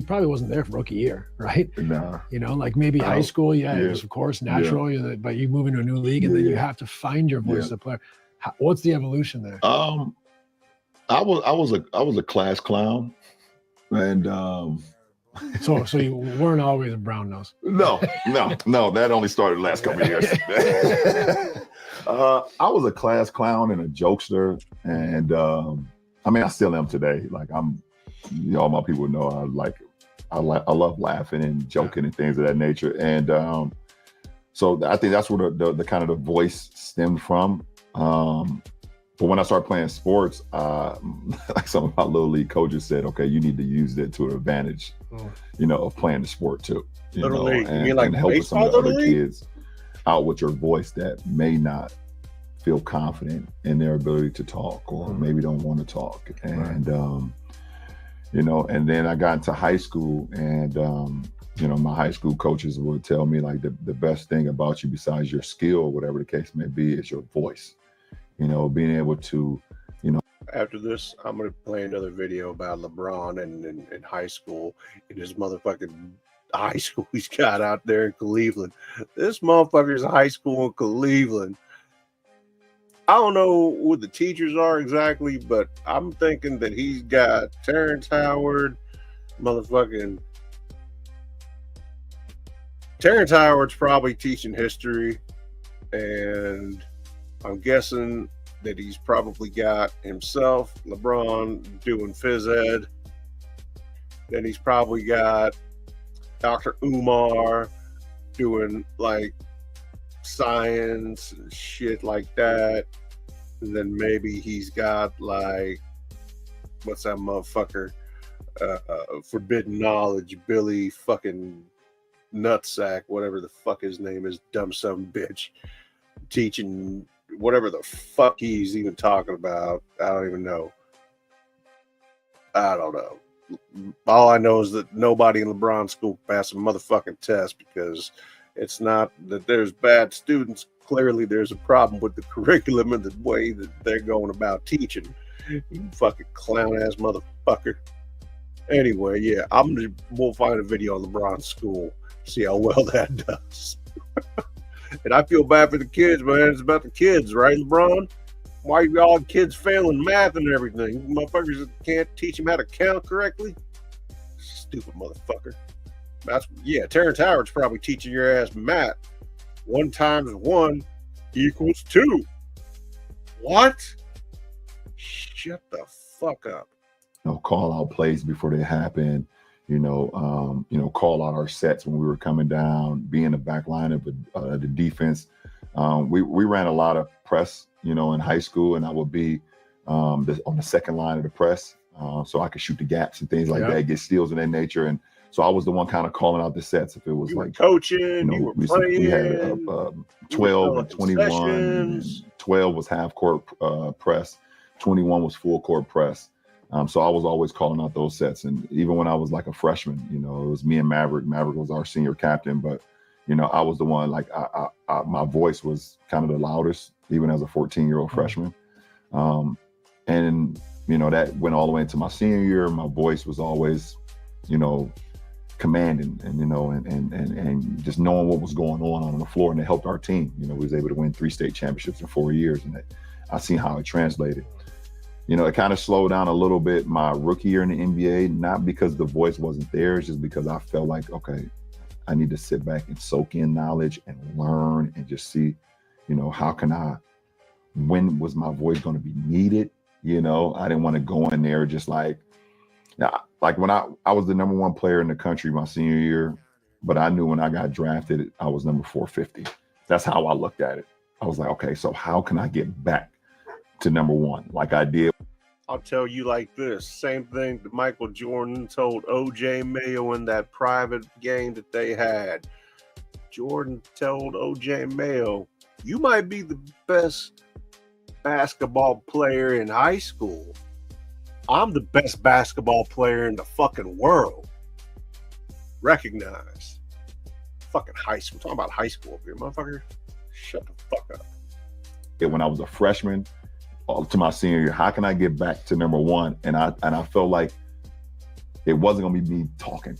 probably wasn't there for rookie year, right? Nah. Maybe high school, it was of course natural, but you move into a new league and then you have to find your voice as a player. What's the evolution there? I was a class clown, and so you weren't always a brown nose. No. That only started the last couple of years. I was a class clown and a jokester, and I still am today. Like all my people know I love laughing and joking and things of that nature, and so I think that's where the kind of the voice stemmed from. But when I started playing sports, like some of my little league coaches said, okay, you need to use that to an advantage, of playing the sport too. And helping some of the other kids out with your voice that may not feel confident in their ability to talk or maybe don't want to talk. And, and then I got into high school and, my high school coaches would tell me like the best thing about you besides your skill, whatever the case may be, is your voice. Being able to, After this, I'm going to play another video about LeBron in high school, in his motherfucking high school he's got out there in Cleveland. This motherfucker's high school in Cleveland. I don't know who the teachers are exactly, but I'm thinking that he's got Terrence Howard, motherfucking. Terrence Howard's probably teaching history, and I'm guessing that he's probably got himself, LeBron, doing phys ed. Then he's probably got Dr. Umar doing like science and shit like that. And then maybe he's got like, what's that motherfucker? forbidden knowledge, Billy fucking Nutsack, whatever the fuck his name is, dumb son of a bitch, teaching whatever the fuck he's even talking about. I don't even know. I don't know. All I know is that nobody in LeBron's school passed a motherfucking test, because it's not that there's bad students. Clearly, there's a problem with the curriculum and the way that they're going about teaching. You fucking clown ass motherfucker. Anyway, yeah, we'll find a video on LeBron's school, see how well that does. And I feel bad for the kids, man. It's about the kids, right, LeBron? Why you all kids failing math and everything? Motherfuckers can't teach them how to count correctly? Stupid motherfucker. Terrence Howard's probably teaching your ass math. 1 times 1 equals 2. What? Shut the fuck up. Call out plays before they happen. Call out our sets when we were coming down, be in the back line of the defense. We ran a lot of press, in high school, and I would be on the second line of the press, so I could shoot the gaps and things like that, get steals of that nature. And so I was the one kind of calling out the sets. If it was you were coaching, you were playing. We had 12 and 21. And 12 was half court press. 21 was full court press. So I was always calling out those sets. And even when I was like a freshman, it was me and Maverick. Maverick was our senior captain, but I was the one, like I my voice was kind of the loudest, even as a 14-year-old freshman. And that went all the way into my senior year. My voice was always, commanding and just knowing what was going on the floor, and it helped our team. We was able to win 3 state championships in 4 years, and I seen how it translated. It kind of slowed down a little bit my rookie year in the NBA, not because the voice wasn't there, it's just because I felt like, okay, I need to sit back and soak in knowledge and learn and just see, when was my voice going to be needed? I didn't want to go in there just like when I was the number 1 player in the country my senior year, but I knew when I got drafted, I was number 450. That's how I looked at it. I was like, okay, so how can I get back to number 1 like I did? I'll tell you like this, same thing that Michael Jordan told O.J. Mayo in that private game that they had. Jordan told O.J. Mayo, you might be the best basketball player in high school. I'm the best basketball player in the fucking world. Recognize. Fucking high school. I'm talking about high school up here, motherfucker. Shut the fuck up. When I was a freshman to my senior year, how can I get back to number 1? And I felt like it wasn't gonna be me talking.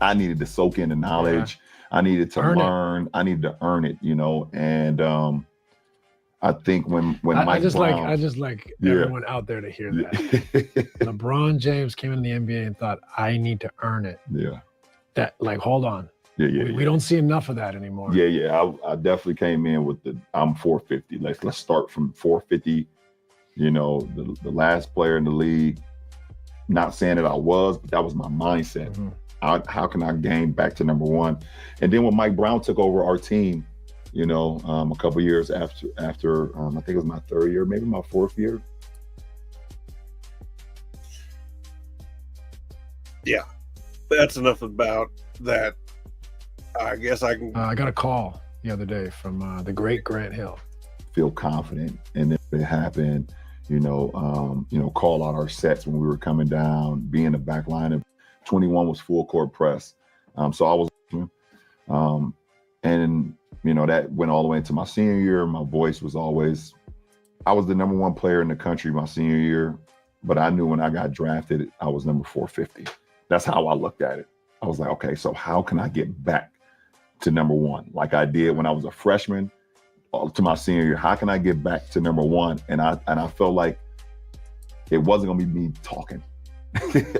I needed to soak in the knowledge. I needed to learn. I needed to earn it, and I think when Mike Brown, I just like everyone out there to hear that. LeBron James came in the NBA and thought, I need to earn it. Yeah. That, like, hold on. We don't see enough of that anymore. I definitely came in with I'm 450. Let's start from 450. The last player in the league. Not saying that I was, but that was my mindset. How can I gain back to number 1? And then when Mike Brown took over our team, a couple years after I think it was my 3rd year, maybe my 4th year. Yeah, that's enough about that. I guess I can. I got a call the other day from the great Grant Hill. Feel confident, and if it happened, call out our sets when we were coming down, be in the back line of 21 was full court press. So I was, and that went all the way into my senior year. My voice was always, I was the number 1 player in the country my senior year, but I knew when I got drafted, I was number 450. That's how I looked at it. I was like, okay, so how can I get back to number 1 like I did when I was a freshman to my senior year? How can I get back to number 1? And I felt like it wasn't gonna be me talking.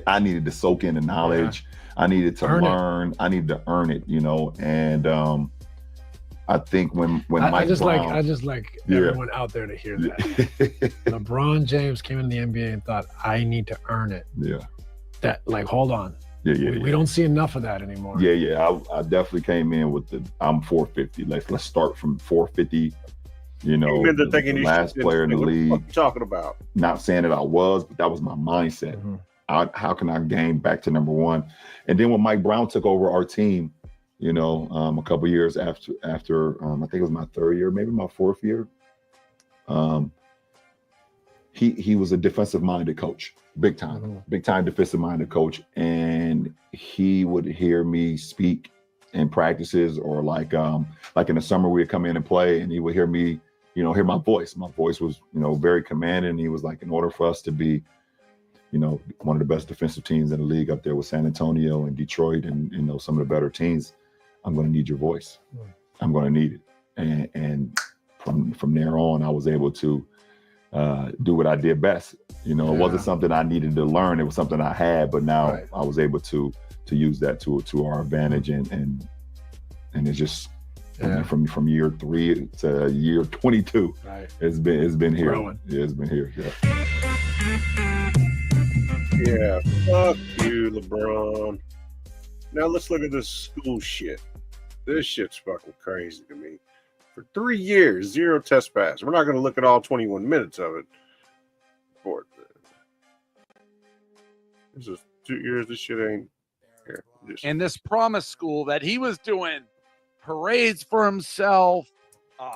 I needed to soak in the knowledge. I needed to learn. I needed to earn it, and I think when Mike Brown, I just like everyone out there to hear that. LeBron James came in the NBA and thought, I need to earn it. Yeah. That, like, hold on. We don't see enough of that anymore. I definitely came in with I'm 450. Let's start from 450. The last player in the league. What are you talking about? Not saying that I was, but that was my mindset. how can I gain back to number one? And then when Mike Brown took over our team, you know, a couple years after I think it was my third year, maybe my fourth year. He was a defensive minded coach, big time defensive minded coach. And he would hear me speak in practices, or like in the summer we'd come in and play, and he would hear me, you know, hear my voice. My voice was, you know, very commanding. He was like, in order for us to be, you know, one of the best defensive teams in the league up there with San Antonio and Detroit and, you know, some of the better teams, I'm going to need your voice. I'm going to need it. And from there on, I was able to do what I did best. You know, it wasn't something I needed to learn. It was something I had, but now I was able to use that to our advantage. And it's just from year 3 to year 22, it's been here. Yeah, it's been here. Yeah, fuck you, LeBron. Now let's look at this school shit. This shit's fucking crazy to me. For 3 years, 0 test pass. We're not going to look at all 21 minutes of it. This is 2 years. This shit ain't here. In this promise school that he was doing parades for himself.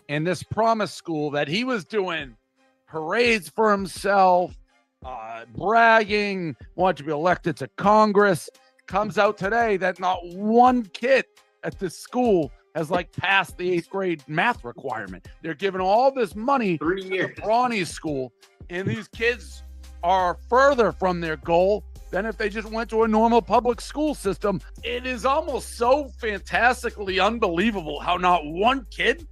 In this promise school that he was doing parades for himself, bragging, wanted to be elected to Congress. Comes out today that not one kid at this school has like passed the 8th grade math requirement. They're giving all this money to the Bronny school, and these kids are further from their goal than if they just went to a normal public school system. It is almost so fantastically unbelievable how not one kid,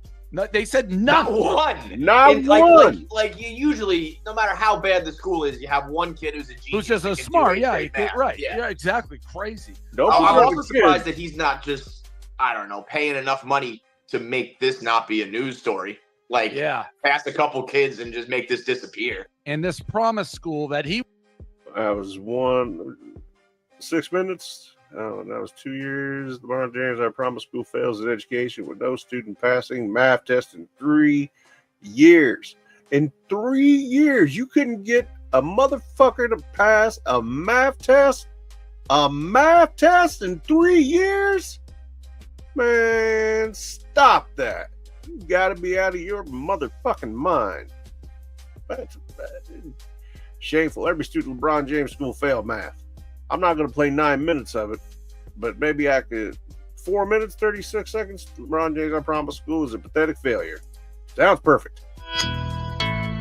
they said not one. Not one. Like you usually, no matter how bad the school is, you have one kid who's a genius. Who's just a smart, right. Yeah, exactly. Crazy. I'm also surprised that he's not just, I don't know, paying enough money to make this not be a news story. Like, pass a couple kids and just make this disappear. And this promise school that he... I was 6 minutes. Oh, that was 2 years. LeBron James, I promise school fails his education with no student passing math test in 3 years. In 3 years, you couldn't get a motherfucker to pass a math test? A math test in 3 years? Man, stop that. You gotta be out of your motherfucking mind. That's shameful. Every student LeBron James school failed math. I'm not going to play 9 minutes of it, but maybe I could. 4 minutes, 36 seconds. LeBron James, I promise school is a pathetic failure. Sounds perfect.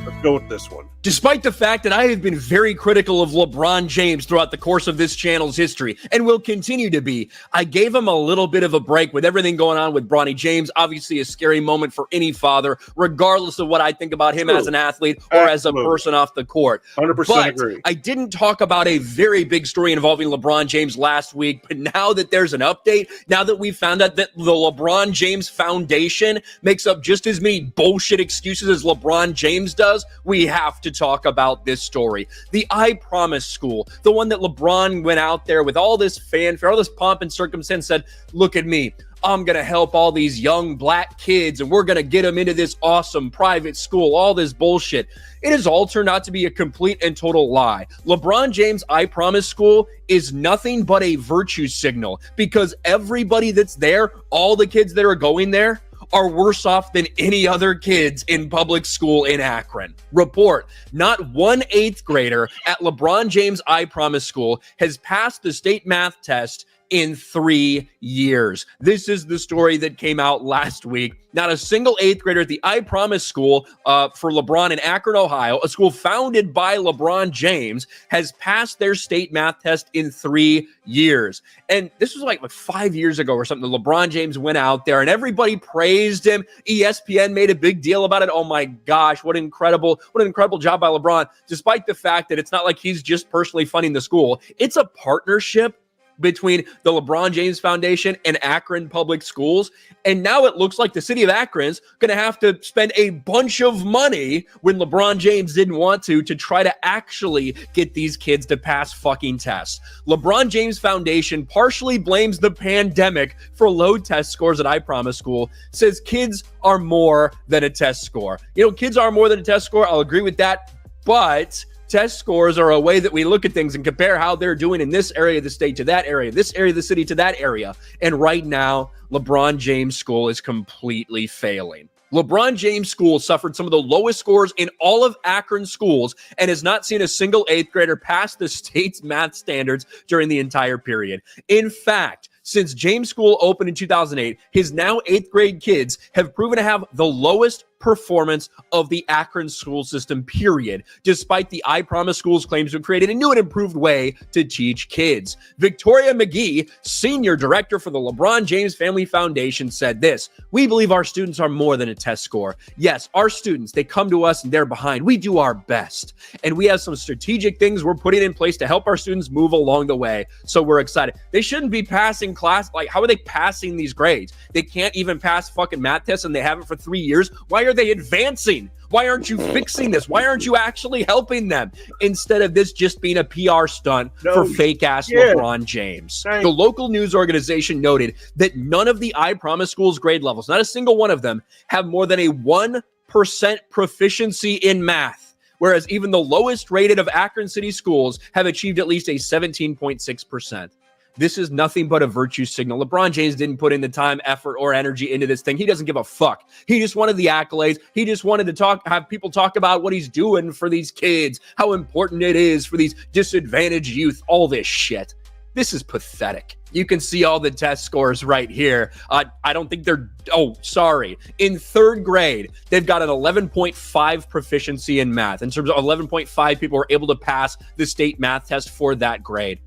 Let's go with this one. Despite the fact that I have been very critical of LeBron James throughout the course of this channel's history, and will continue to be, I gave him a little bit of a break with everything going on with Bronny James. Obviously a scary moment for any father, regardless of what I think about him as an athlete or as a person off the court. 100% agree. I didn't talk about a very big story involving LeBron James last week, but now that there's an update, now that we found out that the LeBron James Foundation makes up just as many bullshit excuses as LeBron James does, we have to talk about this story. The I Promise School, the one that LeBron went out there with all this fanfare, all this pomp and circumstance, said, look at me, I'm going to help all these young black kids and we're going to get them into this awesome private school, all this bullshit. It has all turned out to be a complete and total lie. LeBron James I Promise School is nothing but a virtue signal because everybody that's there, all the kids that are going there, are worse off than any other kids in public school in Akron. Report, not one 8th grader at LeBron James I Promise School has passed the state math test in 3 years. This is the story that came out last week. Not a single 8th grader at the I Promise School for LeBron in Akron, Ohio, a school founded by LeBron James, has passed their state math test in 3 years. And this was like 5 years ago or something. LeBron James went out there and everybody praised him. ESPN made a big deal about it. Oh my gosh, what an incredible job by LeBron, despite the fact that it's not like he's just personally funding the school. It's a partnership between the LeBron James Foundation and Akron Public Schools. And now it looks like the city of Akron's going to have to spend a bunch of money when LeBron James didn't want to try to actually get these kids to pass fucking tests. LeBron James Foundation partially blames the pandemic for low test scores at I Promise School, says kids are more than a test score. You know, kids are more than a test score. I'll agree with that. But Test scores are a way that we look at things and compare how they're doing in this area of the state to that area, this area of the city to that area. And right now, LeBron James School is completely failing. LeBron James School suffered some of the lowest scores in all of Akron schools and has not seen a single 8th grader pass the state's math standards during the entire period. In fact, since James School opened in 2008, his now 8th grade kids have proven to have the lowest performance of the Akron school system, period, despite the I Promise Schools claims to have created a new and improved way to teach kids. Victoria McGee, senior director for the LeBron James Family Foundation, said this: "We believe our students are more than a test score. Yes, our students, they come to us and they're behind. We do our best. And we have some strategic things we're putting in place to help our students move along the way. So we're excited." They shouldn't be passing class. Like, how are they passing these grades? They can't even pass fucking math tests and they haven't for 3 years. Why are they advancing? Why aren't you fixing this? Why aren't you actually helping them? Instead of this just being a PR stunt for fake-ass LeBron James. The local news organization noted that none of the I Promise Schools grade levels, not a single one of them, have more than a 1% proficiency in math, whereas even the lowest rated of Akron City schools have achieved at least a 17.6%. This is nothing but a virtue signal. LeBron James didn't put in the time, effort, or energy into this thing. He doesn't give a fuck. He just wanted the accolades. He just wanted to have people talk about what he's doing for these kids, how important it is for these disadvantaged youth, all this shit. This is pathetic. You can see all the test scores right here. I don't think they're, in 3rd grade, they've got an 11.5 proficiency in math. In terms of 11.5 people were able to pass the state math test for that grade.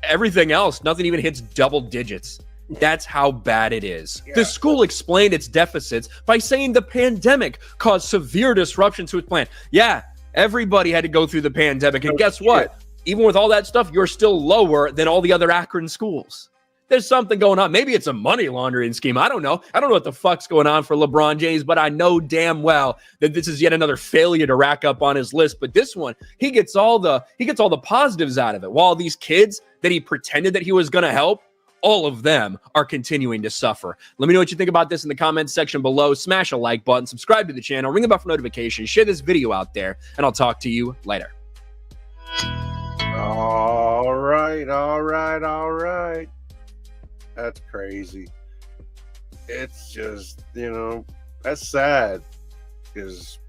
Everything else, nothing even hits double digits. That's how bad it is. Yeah. The school explained its deficits by saying the pandemic caused severe disruption to its plan. Yeah, everybody had to go through the pandemic. And guess what? Even with all that stuff, you're still lower than all the other Akron schools. There's something going on. Maybe it's a money laundering scheme. I don't know. I don't know what the fuck's going on for LeBron James, but I know damn well that this is yet another failure to rack up on his list. But this one, he gets all the positives out of it. While these kids that he pretended that he was going to help, all of them are continuing to suffer. Let me know what you think about this in the comments section below. Smash a like button, subscribe to the channel, ring the bell for notifications, share this video out there, and I'll talk to you later. All right. That's crazy. It's just, that's sad because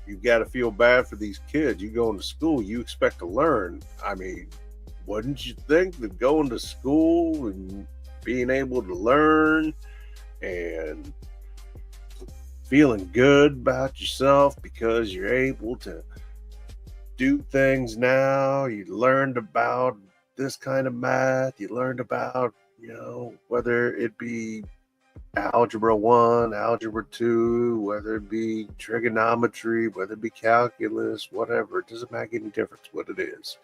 you got to feel bad for these kids. You go into school, you expect to learn. I mean, wouldn't you think that going to school and being able to learn and feeling good about yourself because you're able to do things now, you learned about this kind of math, you learned about whether it be algebra 1, algebra 2, whether it be trigonometry, whether it be calculus, whatever, it doesn't make any difference what it is.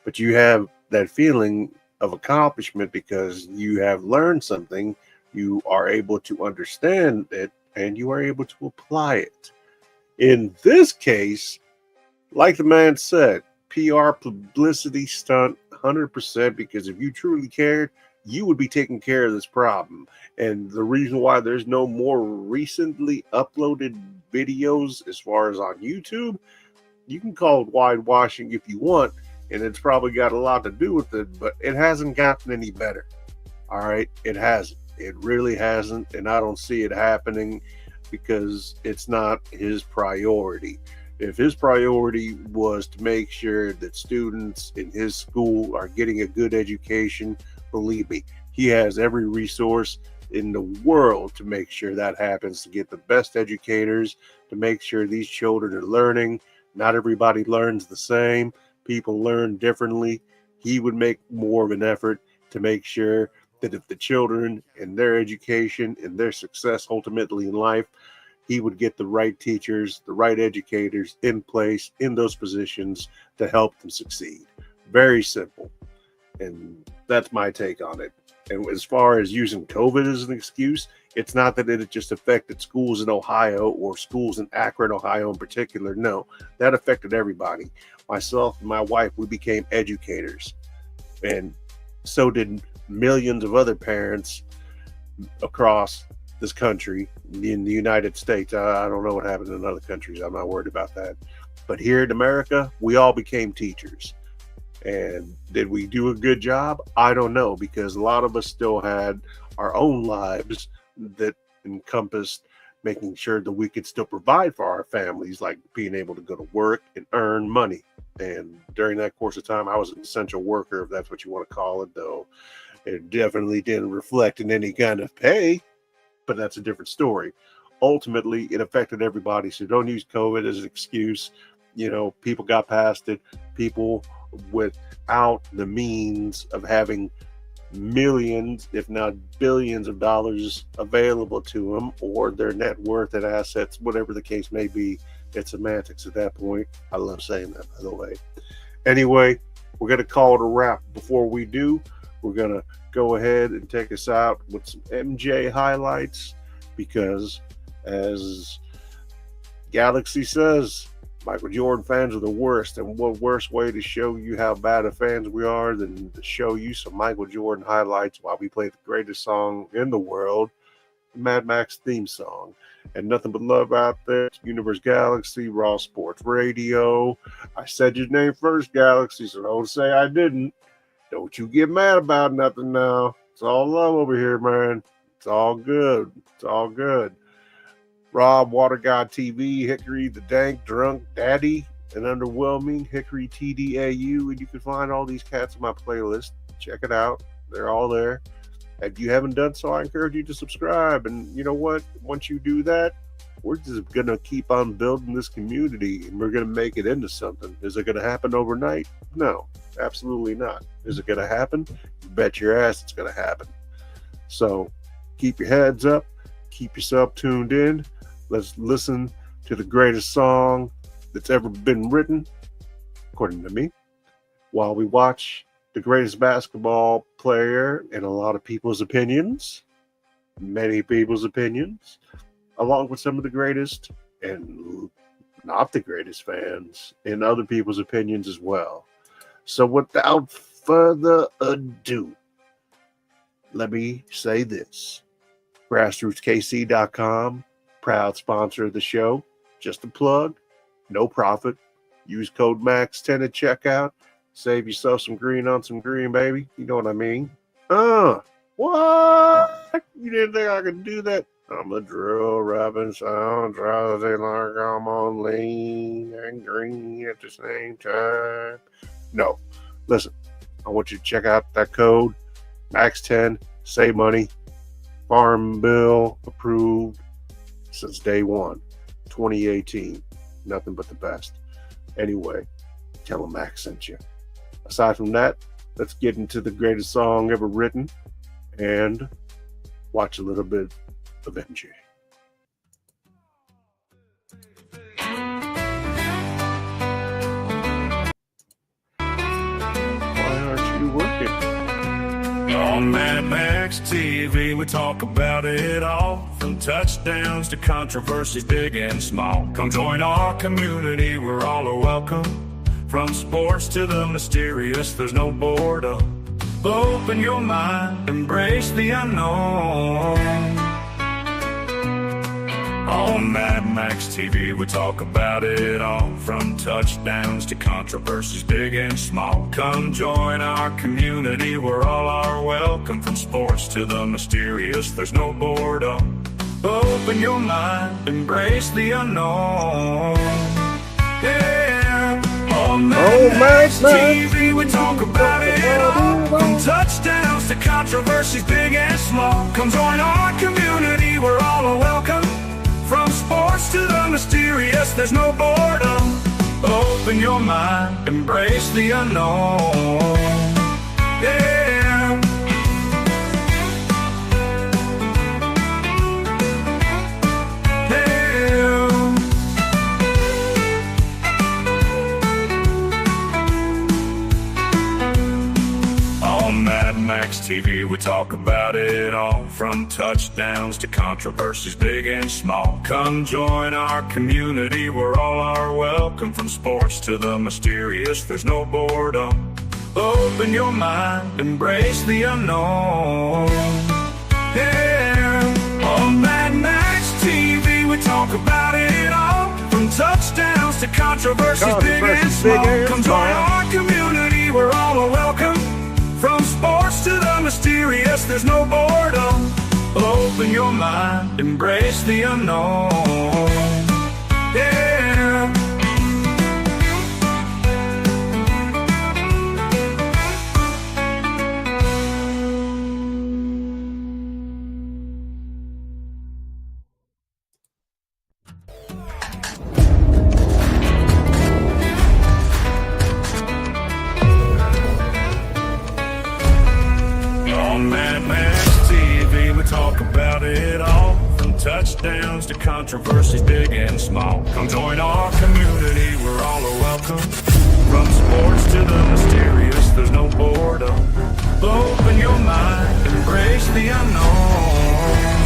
But you have that feeling of accomplishment because you have learned something, you are able to understand it, and you are able to apply it. In this case, like the man said, PR publicity stunt 100%, because if you truly cared, you would be taking care of this problem. And the reason why there's no more recently uploaded videos as far as on YouTube, you can call it whitewashing if you want, and it's probably got a lot to do with it, but it hasn't gotten any better. All right, it hasn't. It really hasn't, and I don't see it happening because it's not his priority. If his priority was to make sure that students in his school are getting a good education, believe me, he has every resource in the world to make sure that happens, to get the best educators, to make sure these children are learning. Not everybody learns the same. People learn differently. He would make more of an effort to make sure that if the children and their education and their success ultimately in life, he would get the right teachers, the right educators in place in those positions to help them succeed. Very simple. And that's my take on it. And as far as using COVID as an excuse, it's not that it just affected schools in Ohio or schools in Akron, Ohio in particular. No, that affected everybody. Myself and my wife, we became educators. And so did millions of other parents across this country in the United States. I don't know what happened in other countries. I'm not worried about that. But here in America, we all became teachers. And did we do a good job? I don't know, because a lot of us still had our own lives that encompassed making sure that we could still provide for our families, like being able to go to work and earn money. And during that course of time, I was an essential worker, if that's what you want to call it, though it definitely didn't reflect in any kind of pay, but that's a different story. Ultimately, it affected everybody, so don't use COVID as an excuse. You know, people got past it. People without the means of having millions, if not billions of dollars available to them, or their net worth and assets, whatever the case may be. It's semantics at that point. I love saying that, by the way. Anyway, we're going to call it a wrap. Before we do, we're going to go ahead and take us out with some MJ highlights, because as Galaxy says, Michael Jordan fans are the worst, and what worse way to show you how bad of fans we are than to show you some Michael Jordan highlights while we play the greatest song in the world, the Mad Max theme song. And nothing but love out there. It's Universe Galaxy, Raw Sports Radio. I said your name first, Galaxy, so don't say I didn't. Don't you get mad about nothing now. It's all love over here, man. It's all good. It's all good. Rob, Water God TV, Hickory, The Dank, Drunk, Daddy, and Underwhelming, Hickory TDAU, and you can find all these cats in my playlist. Check it out. They're all there. If you haven't done so, I encourage you to subscribe. And you know what? Once you do that, we're just going to keep on building this community, and we're going to make it into something. Is it going to happen overnight? No, absolutely not. Is it going to happen? You bet your ass it's going to happen. So keep your heads up. Keep yourself tuned in. Let's listen to the greatest song that's ever been written, according to me, while we watch the greatest basketball player in a lot of people's opinions, many people's opinions, along with some of the greatest and not the greatest fans in other people's opinions as well. So without further ado, let me say this. GrassrootsKC.com, proud sponsor of the show. Just a plug, no profit. Use code MAX10 at checkout. Save yourself some green on some green, baby. You know what I mean? What? You didn't think I could do that? I'm a drill rapping sound, drowsy like I'm on lean and green at the same time. No. Listen, I want you to check out that code, MAX10, save money, Farm Bill approved since day one, 2018. Nothing but the best. Anyway, tell them Max sent you. Aside from that, let's get into the greatest song ever written and watch a little bit of MJ. Why aren't you working? On Mad Max TV, we talk about it all, from touchdowns to controversies big and small. Come join our community, we're all are welcome. From sports to the mysterious, there's no boredom. Open your mind, embrace the unknown. On Mad Max TV, we talk about it all, from touchdowns to controversies big and small. Come join our community, we're all are welcome. From sports to the mysterious, there's no boredom. Open your mind, embrace the unknown. Yeah. On Mad Max TV, we talk about it all, from touchdowns to controversies big and small. Come join our community, we're all are welcome. From sports to the mysterious, there's no boredom. Open your mind, embrace the unknown. Yeah. Max TV, we talk about it all, from touchdowns to controversies big and small. Come join our community, we're all are welcome. From sports to the mysterious, there's no boredom. Open your mind, embrace the unknown. Yeah. On Mad Max TV, we talk about it all, from touchdowns to to controversies big and small. Come join our community, we're all welcome. From sports to the mysterious, there's no boredom. Open your mind, embrace the unknown. Yeah. On Mad Max TV, we talk about it all. From touchdowns to controversies big and small. Come join our community, we're all welcome. From sports to the mysterious, there's no boredom. Open your mind, embrace the unknown.